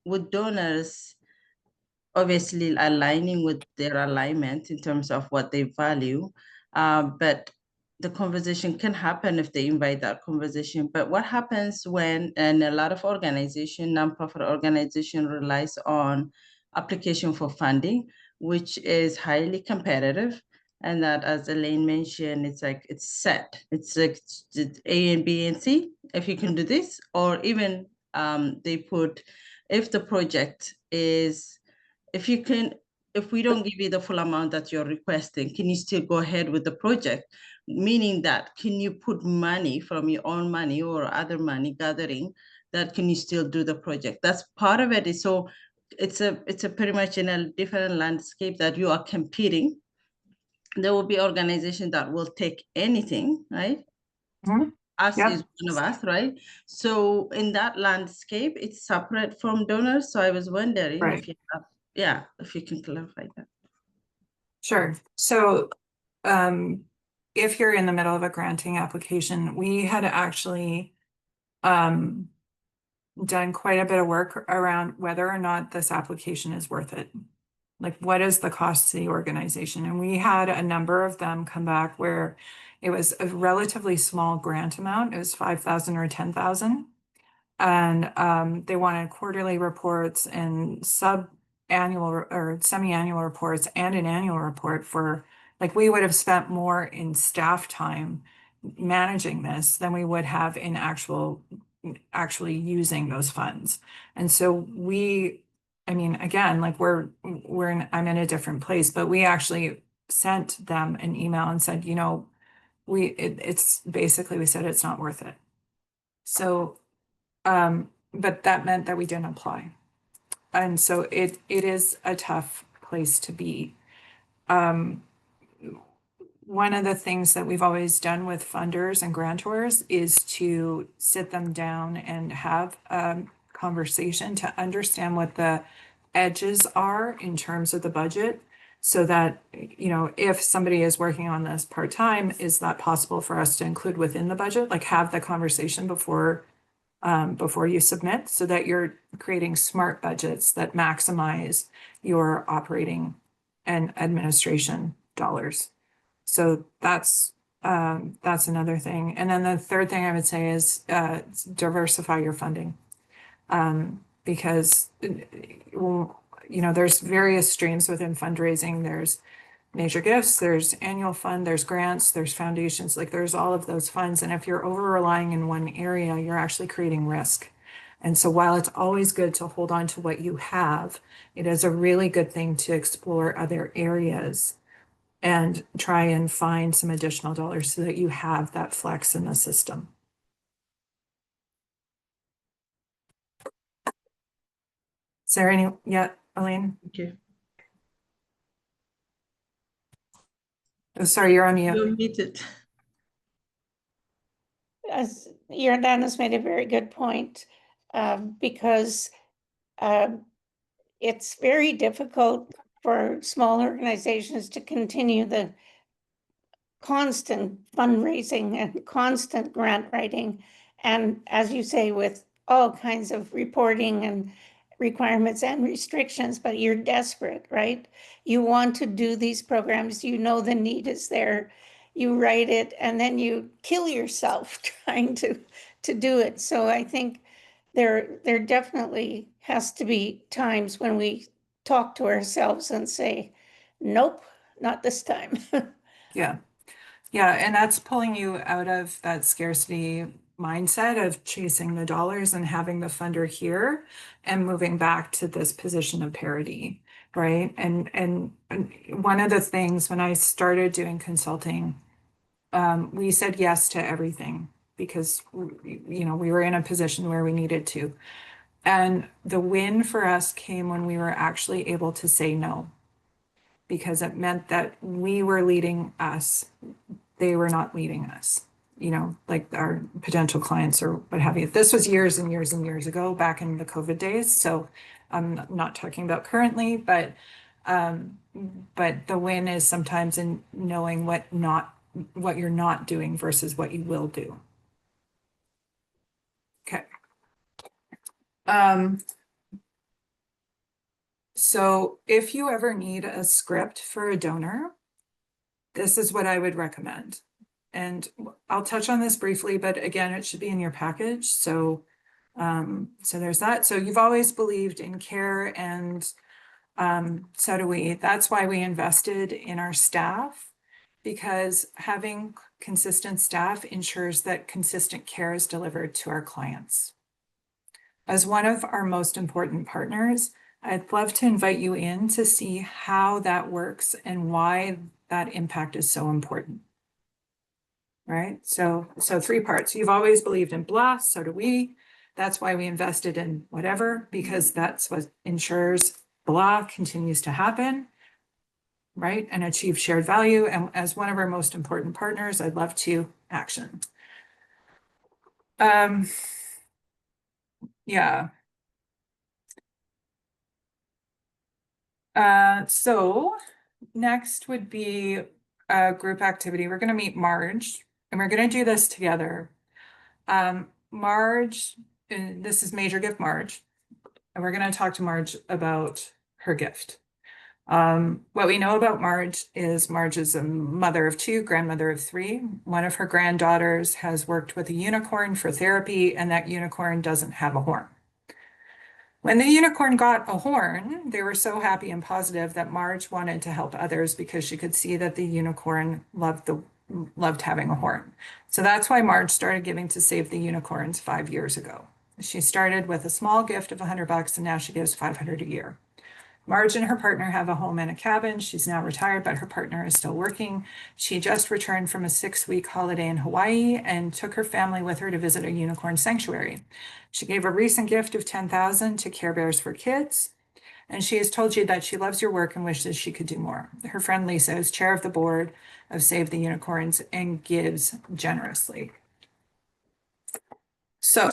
Speaker 3: with donors, obviously aligning with their alignment in terms of what they value, but the conversation can happen if they invite that conversation. But what happens when, and a lot of nonprofit organization relies on application for funding, which is highly competitive. And that, as Elaine mentioned, it's like, it's set. It's like it's A and B and C, if you can do this, or even they put, if the project is, if we don't give you the full amount that you're requesting, can you still go ahead with the project? Meaning that, can you put money from your own money or other money gathering, that can you still do the project? That's part of it. So it's a pretty much in a different landscape that you are competing. There will be organizations that will take anything, right?
Speaker 1: Mm-hmm.
Speaker 3: Us is one of us, right? So in that landscape, it's separate from donors. So I was wondering if you have, if you can clarify that.
Speaker 1: Sure. So if you're in the middle of a granting application, we had actually done quite a bit of work around whether or not this application is worth it. Like, what is the cost to the organization? And we had a number of them come back where it was a relatively small grant amount. It was 5,000 or 10,000. And they wanted quarterly reports and sub-annual or semi-annual reports and an annual report for, like, we would have spent more in staff time managing this than we would have in actually using those funds. And so I mean, again, like I'm in a different place, but we actually sent them an email and said, it's basically, we said it's not worth it. So, but that meant that we didn't apply. And so it is a tough place to be. One of the things that we've always done with funders and grantors is to sit them down and have a conversation to understand what the edges are in terms of the budget, so that, if somebody is working on this part-time, is that possible for us to include within the budget? Like, have the conversation before you submit, so that you're creating smart budgets that maximize your operating and administration dollars. So that's That's another thing. And then the third thing I would say is diversify your funding. Because, well, you know, there's various streams within fundraising. There's major gifts, there's annual fund, there's grants, there's foundations, like there's all of those funds. And if you're over relying in one area, you're actually creating risk. And so while it's always good to hold on to what you have, it is a really good thing to explore other areas and try and find some additional dollars so that you have that flex in the system. Is there any, yeah, Elaine?
Speaker 3: Thank you.
Speaker 1: Oh, sorry, you're on mute.
Speaker 3: You're muted.
Speaker 4: As Jordanus made a very good point, because it's very difficult for small organizations to continue the constant fundraising and constant grant writing. And as you say, with all kinds of reporting and requirements and restrictions, but you're desperate, right? You want to do these programs, you know the need is there, you write it, and then you kill yourself trying to do it. So I think there definitely has to be times when we talk to ourselves and say, nope, not this time.
Speaker 1: Yeah. Yeah, and that's pulling you out of that scarcity mindset of chasing the dollars and having the funder here and moving back to this position of parity, right? And one of the things when I started doing consulting, we said yes to everything because you know we were in a position where we needed to. And the win for us came when we were actually able to say no, because it meant that we were leading us. They were not leading us, you know, like our potential clients or what have you. This was years and years and years ago, back in the COVID days. So I'm not talking about currently, but the win is sometimes in knowing what you're not doing versus what you will do. Okay. So if you ever need a script for a donor, this is what I would recommend. And I'll touch on this briefly, but again, it should be in your package. So, so there's that. So you've always believed in care, and so do we. That's why we invested in our staff, because having consistent staff ensures that consistent care is delivered to our clients. As one of our most important partners, I'd love to invite you in to see how that works and why that impact is so important. Right? So 3 parts. You've always believed in blah, so do we. That's why we invested in whatever, because that's what ensures blah continues to happen, right? And achieve shared value. And as one of our most important partners, I'd love to action. Yeah. So next would be a group activity. We're going to meet Marge, and we're going to do this together. Marge, this is Major Gift Marge, and we're going to talk to Marge about her gift. What we know about Marge is a mother of 2, grandmother of 3. One of her granddaughters has worked with a unicorn for therapy, and that unicorn doesn't have a horn. When the unicorn got a horn, they were so happy and positive that Marge wanted to help others because she could see that the unicorn loved having a horn. So that's why Marge started giving to Save the Unicorns 5 years ago. She started with a small gift of $100, and now she gives $500 a year. Marge and her partner have a home and a cabin. She's now retired, but her partner is still working. She just returned from a 6-week holiday in Hawaii and took her family with her to visit a unicorn sanctuary. She gave a recent gift of $10,000 to Care Bears for Kids, and she has told you that she loves your work and wishes she could do more. Her friend Lisa is chair of the board of Save the Unicorns and gives generously. So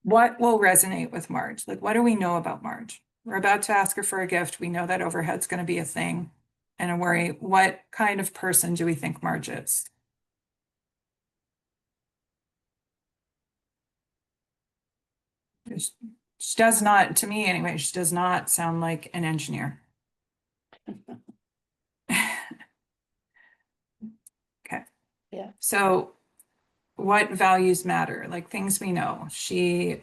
Speaker 1: what will resonate with Marge? Like, what do we know about Marge? We're about to ask her for a gift. We know that overhead's going to be a thing and a worry. What kind of person do we think Marge is? She does not, to me anyway, she does not sound like an engineer.
Speaker 4: Yeah.
Speaker 1: So what values matter? Like things we know. She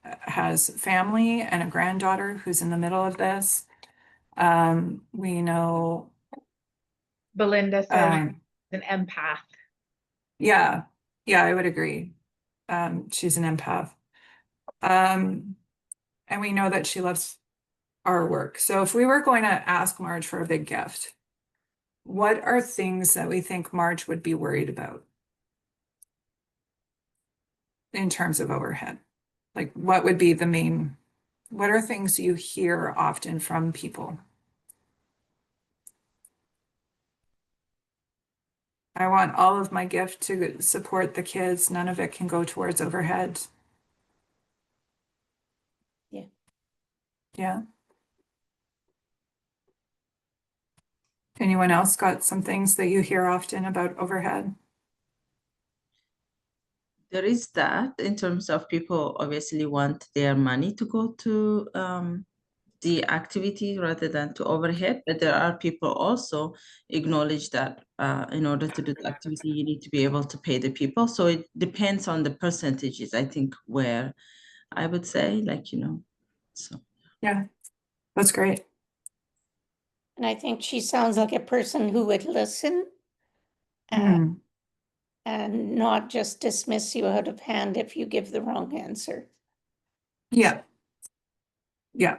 Speaker 1: has family and a granddaughter who's in the middle of this. We know,
Speaker 2: Belinda says
Speaker 1: um,
Speaker 2: an empath.
Speaker 1: yeah, I would agree. She's an empath. And we know that she loves our work. So if we were going to ask Marge for a big gift, what are things that we think Marge would be worried about in terms of overhead? Like what would be the main, what are things you hear often from people? I want all of my gift to support the kids. None of it can go towards overhead.
Speaker 4: Yeah.
Speaker 1: Yeah. Anyone else got some things that you hear often about overhead?
Speaker 3: There is that in terms of people obviously want their money to go to the activity rather than to overhead, but there are people also acknowledge that in order to do the activity, you need to be able to pay the people. So it depends on the percentages, I think, where I would say, like, so.
Speaker 1: Yeah, that's great.
Speaker 4: And I think she sounds like a person who would listen
Speaker 1: Mm.
Speaker 4: and not just dismiss you out of hand if you give the wrong answer.
Speaker 1: Yeah. Yeah.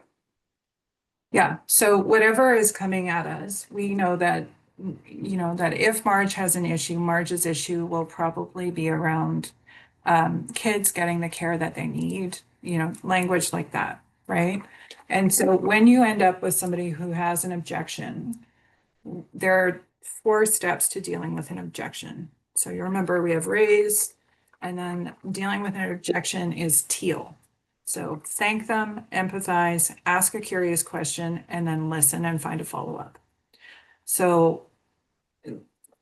Speaker 1: Yeah. So whatever is coming at us, we know that, that if Marge has an issue, Marge's issue will probably be around kids getting the care that they need, language like that, right? And so when you end up with somebody who has an objection, there are 4 steps to dealing with an objection. So you remember we have raise, and then dealing with an objection is teal. So thank them, empathize, ask a curious question, and then listen and find a follow-up. So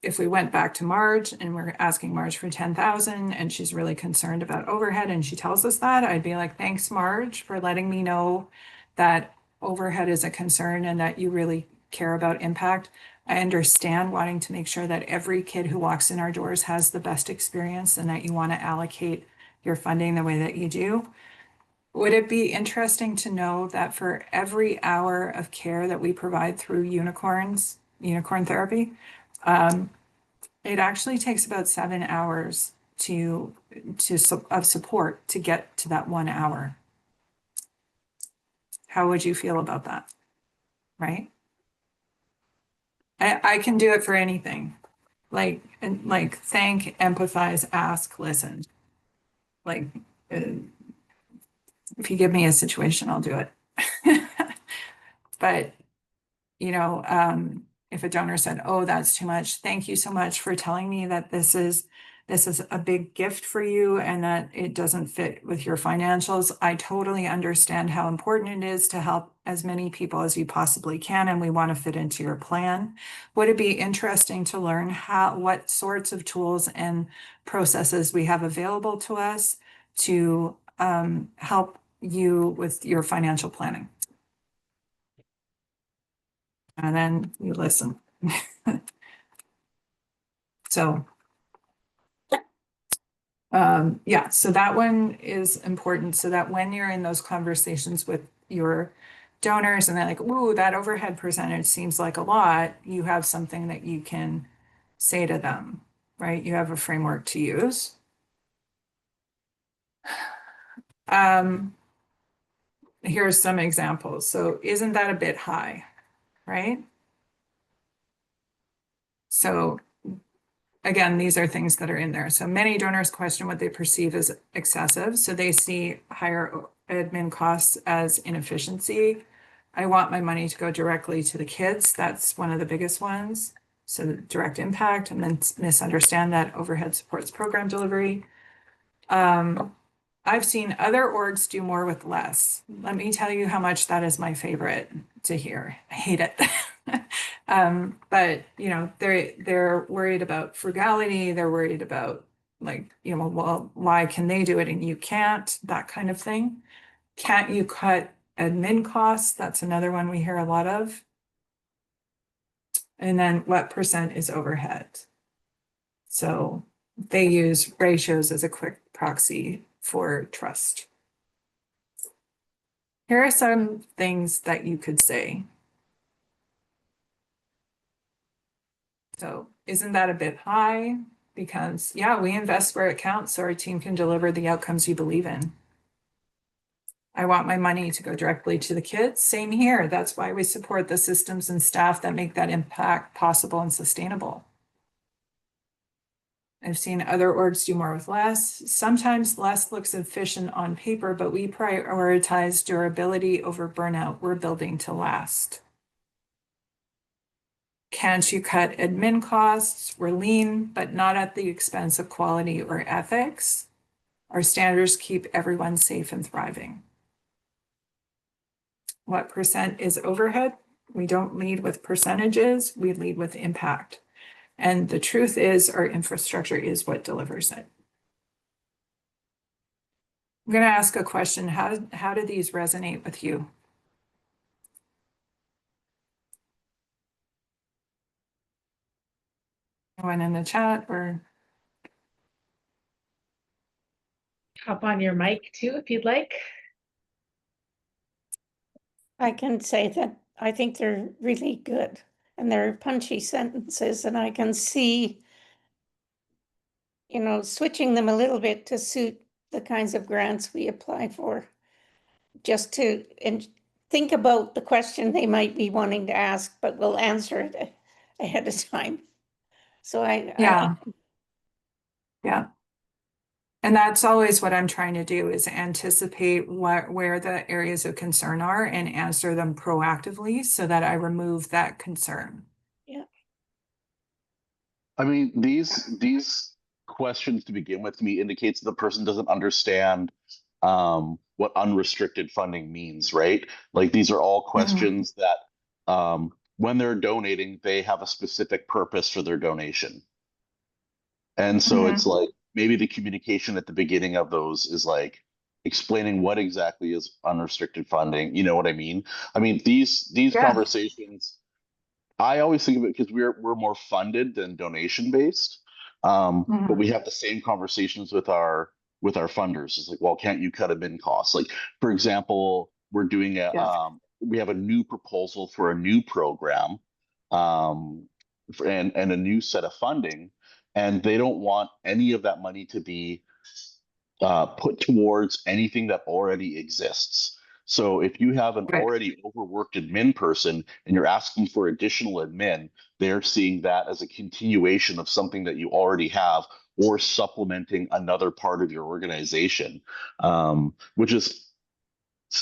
Speaker 1: if we went back to Marge and we're asking Marge for 10,000 and she's really concerned about overhead and she tells us that, I'd be like, thanks, Marge, for letting me know that overhead is a concern and that you really care about impact. I understand wanting to make sure that every kid who walks in our doors has the best experience and that you want to allocate your funding the way that you do. Would it be interesting to know that for every hour of care that we provide through unicorn therapy, it actually takes about 7 hours of support to get to that 1 hour. How would you feel about that? Right? I can do it for anything. Like thank, empathize, ask, listen. Like, if you give me a situation, I'll do it. But, if a donor said, oh, that's too much, thank you so much for telling me that this is a big gift for you and that it doesn't fit with your financials. I totally understand how important it is to help as many people as you possibly can, and we want to fit into your plan. Would it be interesting to learn what sorts of tools and processes we have available to us to help you with your financial planning? And then you listen. So yeah, so that one is important so that when you're in those conversations with your donors and they're like, ooh, that overhead percentage seems like a lot, you have something that you can say to them, right? You have a framework to use. Here's some examples. So isn't that a bit high, right? So again, these are things that are in there. So many donors question what they perceive as excessive. So they see higher admin costs as inefficiency. I want my money to go directly to the kids. That's one of the biggest ones. So direct impact, and then misunderstand that overhead supports program delivery. I've seen other orgs do more with less. Let me tell you how much that is my favorite to hear. I hate it. But they're worried about frugality. They're worried about well, why can they do it and you can't? That kind of thing. Can't you cut admin costs? That's another one we hear a lot of. And then what percent is overhead? So they use ratios as a quick proxy for trust. Here are some things that you could say. So isn't that a bit high? Because yeah, we invest where it counts so our team can deliver the outcomes you believe in. I want my money to go directly to the kids. Same here. That's why we support the systems and staff that make that impact possible and sustainable. I've seen other orgs do more with less. Sometimes less looks efficient on paper, but we prioritize durability over burnout. We're building to last. Can't you cut admin costs? We're lean, but not at the expense of quality or ethics. Our standards keep everyone safe and thriving. What percent is overhead? We don't lead with percentages, we lead with impact. And the truth is our infrastructure is what delivers it. I'm going to ask a question. How do these resonate with you? Anyone in the chat or?
Speaker 2: Hop on your mic too, if you'd like.
Speaker 4: I can say that I think they're really good and they're punchy sentences, and I can see, you know, switching them a little bit to suit the kinds of grants we apply for, just to think about the question they might be wanting to ask, but we'll answer it ahead of time. So
Speaker 1: Yeah. And that's always what I'm trying to do, is anticipate where the areas of concern are and answer them proactively so that I remove that concern.
Speaker 4: Yeah.
Speaker 5: I mean, these questions to begin with, to me, indicates the person doesn't understand what unrestricted funding means, right? Like, these are all questions that when they're donating, they have a specific purpose for their donation. And so it's like, maybe the communication at the beginning of those is like explaining what exactly is unrestricted funding. You know what I mean? I mean, these conversations, I always think of it because we're more funded than donation based. But we have the same conversations with our funders. It's like, well, can't you cut admin costs? Like, for example, we're doing we have a new proposal for a new program, and a new set of funding, and they don't want any of that money to be put towards anything that already exists. So if you have an already overworked admin person and you're asking for additional admin, they're seeing that as a continuation of something that you already have, or supplementing another part of your organization, which is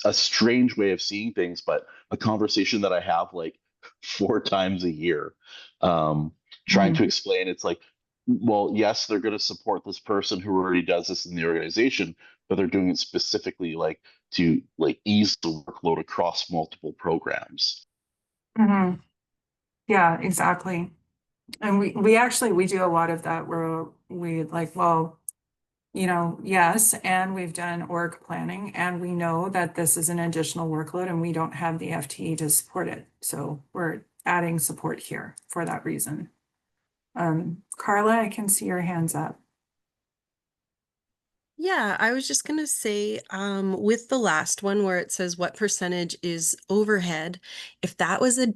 Speaker 5: a strange way of seeing things, but a conversation that I have like 4 times a year, trying to explain. It's like, well, yes, they're going to support this person who already does this in the organization, but they're doing it specifically like to like ease the workload across multiple programs.
Speaker 1: Yeah, exactly. And we actually do a lot of that where we like, well, you know, yes, and we've done org planning and we know that this is an additional workload and we don't have the FTE to support it. So we're adding support here for that reason. Carla, I can see your hands up.
Speaker 6: Yeah, I was just going to say, with the last one where it says what percentage is overhead, if that was a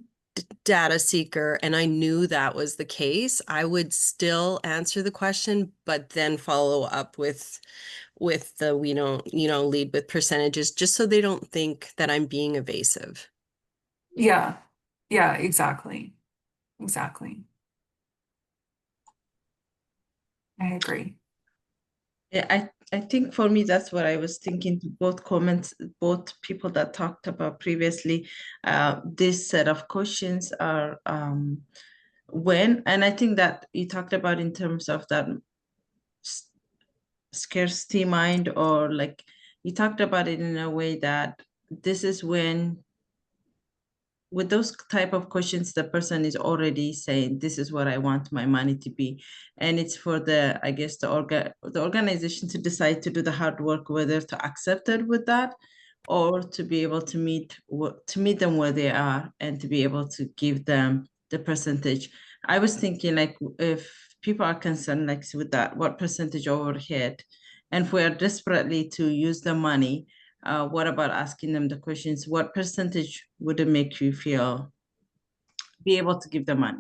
Speaker 6: data seeker and I knew that was the case, I would still answer the question, but then follow up with the, lead with percentages, just so they don't think that I'm being evasive.
Speaker 1: Yeah, exactly. I agree.
Speaker 3: Yeah, I think for me, that's what I was thinking. Both comments, both people that talked about previously, this set of questions are when, and I think that you talked about in terms of that scarcity mind, or like you talked about it in a way that this is when, with those type of questions, the person is already saying, this is what I want my money to be. And it's for the, I guess, the organization to decide to do the hard work, whether to accept it with that, or to be able to meet them where they are and to be able to give them the percentage. I was thinking, like, if people are concerned, like with that, what percentage overhead? And if we are desperately to use the money, what about asking them the questions, what percentage would it make you feel be able to give the money?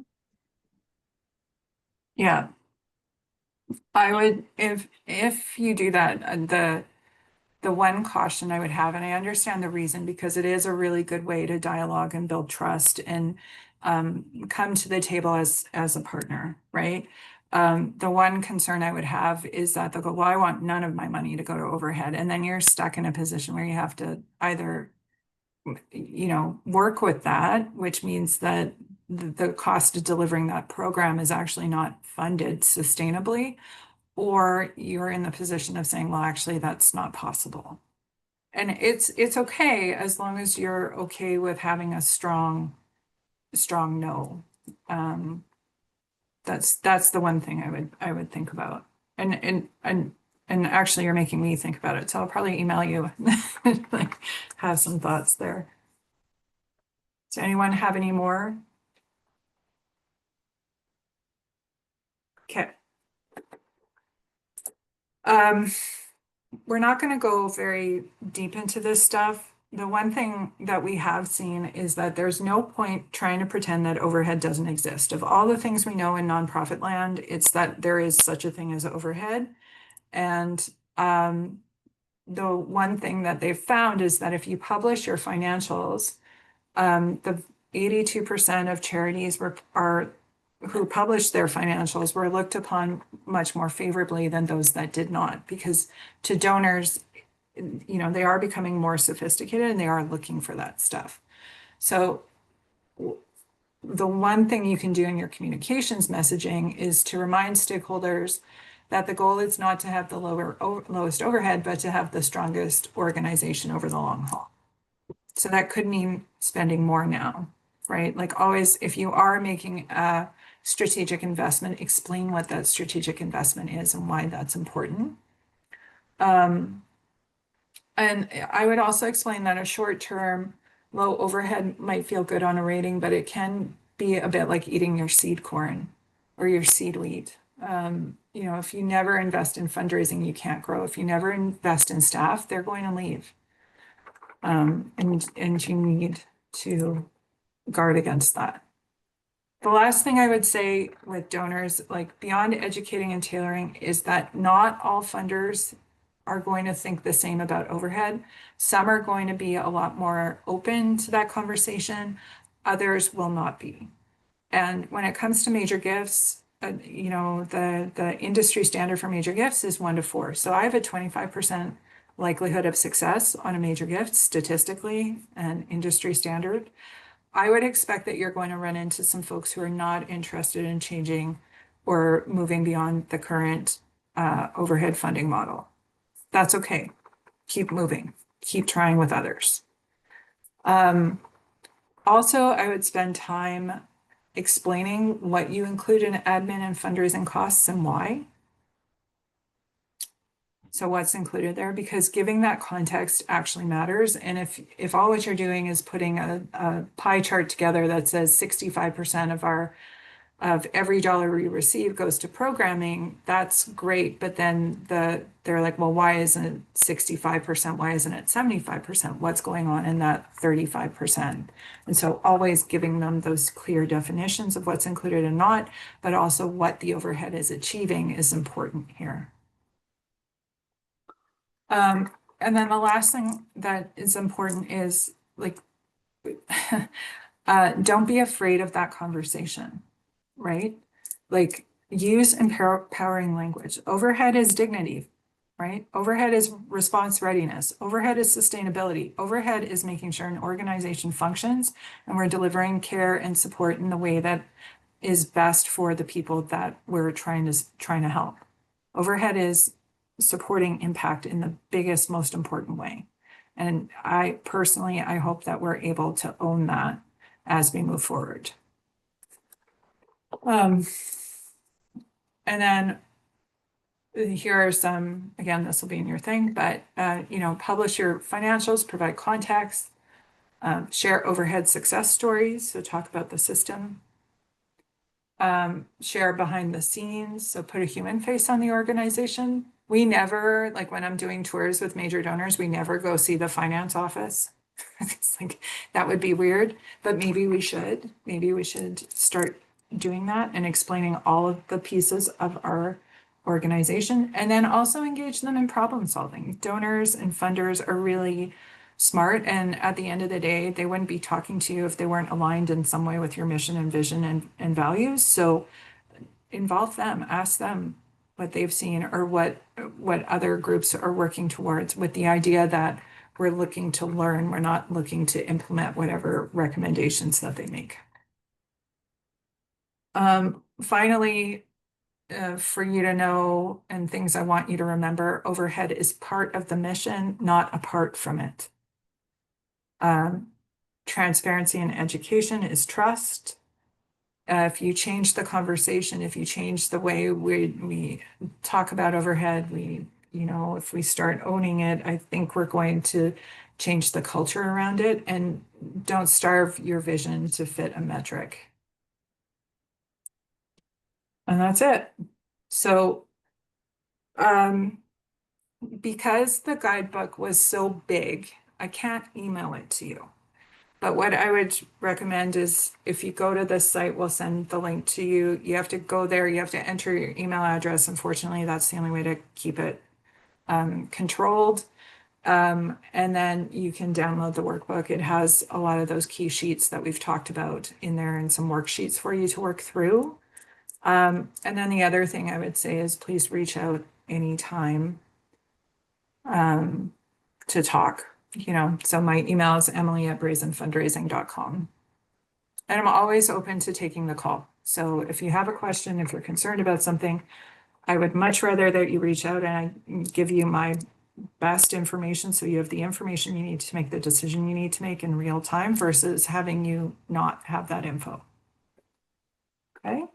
Speaker 1: Yeah. I would, if you do that, the one caution I would have, and I understand the reason, because it is a really good way to dialogue and build trust and come to the table as a partner, right? The one concern I would have is that they'll go, well, I want none of my money to go to overhead. And then you're stuck in a position where you have to either, work with that, which means that the cost of delivering that program is actually not funded sustainably, or you're in the position of saying, well, actually, that's not possible. And it's okay as long as you're okay with having a strong no. That's the one thing I would think about. And actually you're making me think about it. So I'll probably email you like have some thoughts there. Does anyone have any more? Okay. We're not going to go very deep into this stuff. The one thing that we have seen is that there's no point trying to pretend that overhead doesn't exist. Of all the things we know in nonprofit land, it's that there is such a thing as overhead. And the one thing that they've found is that if you publish your financials, the 82% of charities who published their financials were looked upon much more favorably than those that did not, because to donors, they are becoming more sophisticated and they are looking for that stuff. So the one thing you can do in your communications messaging is to remind stakeholders that the goal is not to have the lowest overhead, but to have the strongest organization over the long haul. So that could mean spending more now, right? Like always, if you are making a strategic investment, explain what that strategic investment is and why that's important. And I would also explain that a short-term low overhead might feel good on a rating, but it can be a bit like eating your seed corn or your seed wheat. If you never invest in fundraising, you can't grow. If you never invest in staff, they're going to leave. And you need to guard against that. The last thing I would say with donors, like beyond educating and tailoring, is that not all funders are going to think the same about overhead. Some are going to be a lot more open to that conversation. Others will not be. And when it comes to major gifts, the industry standard for major gifts is 1 to 4. So I have a 25% likelihood of success on a major gift statistically and industry standard. I would expect that you're going to run into some folks who are not interested in changing or moving beyond the current overhead funding model. That's okay. Keep moving. Keep trying with others. Also, I would spend time explaining what you include in admin and fundraising costs and why. So what's included there, because giving that context actually matters. And if all what you're doing is putting a pie chart together that says 65% of every dollar we receive goes to programming, that's great. But then they're like, well, why isn't it 65%? Why isn't it 75%? What's going on in that 35%? And so always giving them those clear definitions of what's included and not, but also what the overhead is achieving is important here. And then the last thing that is important is like, don't be afraid of that conversation, right? Like use empowering language. Overhead is dignity, right? Overhead is response readiness. Overhead is sustainability. Overhead is making sure an organization functions and we're delivering care and support in the way that is best for the people that we're trying to help. Overhead is supporting impact in the biggest, most important way. And I hope that we're able to own that as we move forward. And then here are some, again, this will be in your thing, but, publish your financials, provide context, share overhead success stories. So talk about the system. share behind the scenes, so put a human face on the organization. We never, like when I'm doing tours with major donors, we never go see the finance office. It's like, that would be weird, but maybe we should. Maybe we should start doing that and explaining all of the pieces of our organization, and then also engage them in problem solving. Donors and funders are really smart, and at the end of the day, they wouldn't be talking to you if they weren't aligned in some way with your mission and vision and values. So involve them, ask them what they've seen or what other groups are working towards, with the idea that we're looking to learn, we're not looking to implement whatever recommendations that they make. Finally, for you to know, and things I want you to remember, overhead is part of the mission, not apart from it. Transparency in education is trust. If you change the conversation, if you change the way we talk about overhead, if we start owning it, I think we're going to change the culture around it, and don't starve your vision to fit a metric. And that's it. So, because the guidebook was so big, I can't email it to you. But what I would recommend is, if you go to this site, we'll send the link to you. You have to go there, you have to enter your email address. Unfortunately, that's the only way to keep it controlled. And then you can download the workbook. It has a lot of those key sheets that we've talked about in there, and some worksheets for you to work through. And then the other thing I would say is, please reach out anytime to talk. So my email is emily@brazenfundraising.com. And I'm always open to taking the call. So if you have a question, if you're concerned about something, I would much rather that you reach out and I give you my best information, so you have the information you need to make the decision you need to make in real time, versus having you not have that info. Okay.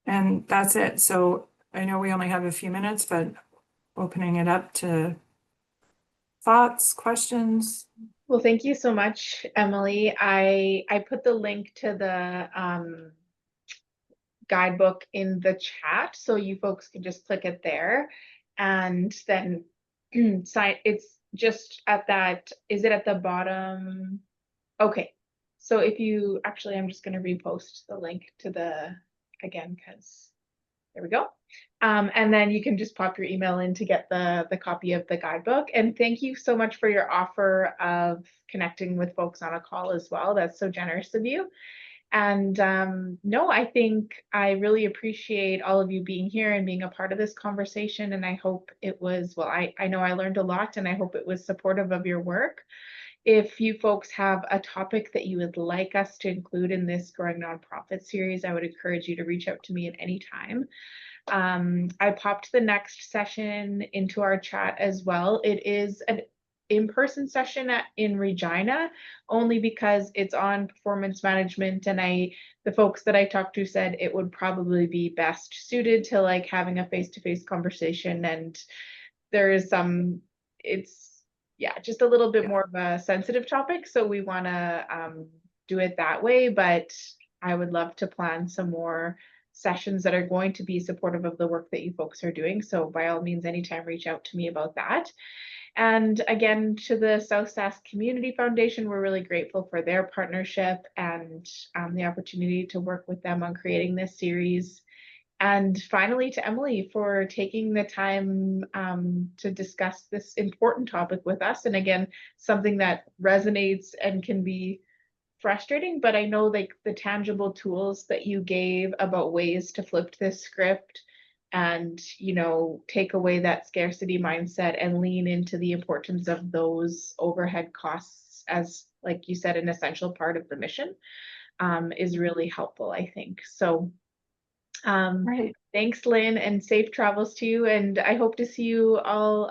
Speaker 1: And that's it. So I know we only have a few minutes, but opening it up to thoughts, questions.
Speaker 2: Well, thank you so much, Emily. I put the link to the guidebook in the chat, so you folks can just click it there, and then sign. It's just at that. Is it at the bottom? Okay. So if you actually, I'm just going to repost the link to the again, because there we go. And then you can just pop your email in to get the copy of the guidebook. And thank you so much for your offer of connecting with folks on a call as well. That's so generous of you. And no, I think I really appreciate all of you being here and being a part of this conversation. And I hope it was, well, I know I learned a lot, and I hope it was supportive of your work. If you folks have a topic that you would like us to include in this Growing Nonprofit series, I would encourage you to reach out to me at any time. I popped the next session into our chat as well. It is an in-person session in Regina, only because it's on performance management, and the folks that I talked to said it would probably be best suited to like having a face-to-face conversation, and there is it's just a little bit more of a sensitive topic, so we want to do it that way. But I would love to plan some more sessions that are going to be supportive of the work that you folks are doing. So by all means, anytime, reach out to me about that. And again, to the South Sask Community Foundation, we're really grateful for their partnership and the opportunity to work with them on creating this series. And finally, to Emily for taking the time to discuss this important topic with us. And again, something that resonates and can be frustrating, but I know like the tangible tools that you gave about ways to flip this script and, take away that scarcity mindset and lean into the importance of those overhead costs as, like you said, an essential part of the mission is really helpful, I think. So
Speaker 1: Right.
Speaker 2: thanks, Lynn, and safe travels to you. And I hope to see you all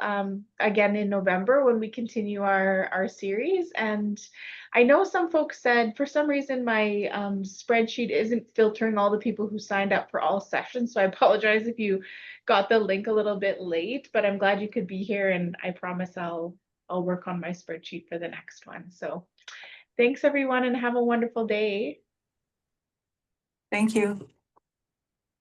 Speaker 2: again in November when we continue our series. And I know some folks said for some reason my spreadsheet isn't filtering all the people who signed up for all sessions. So I apologize if you got the link a little bit late, but I'm glad you could be here, and I promise I'll work on my spreadsheet for the next one. So thanks everyone, and have a wonderful day.
Speaker 1: Thank you.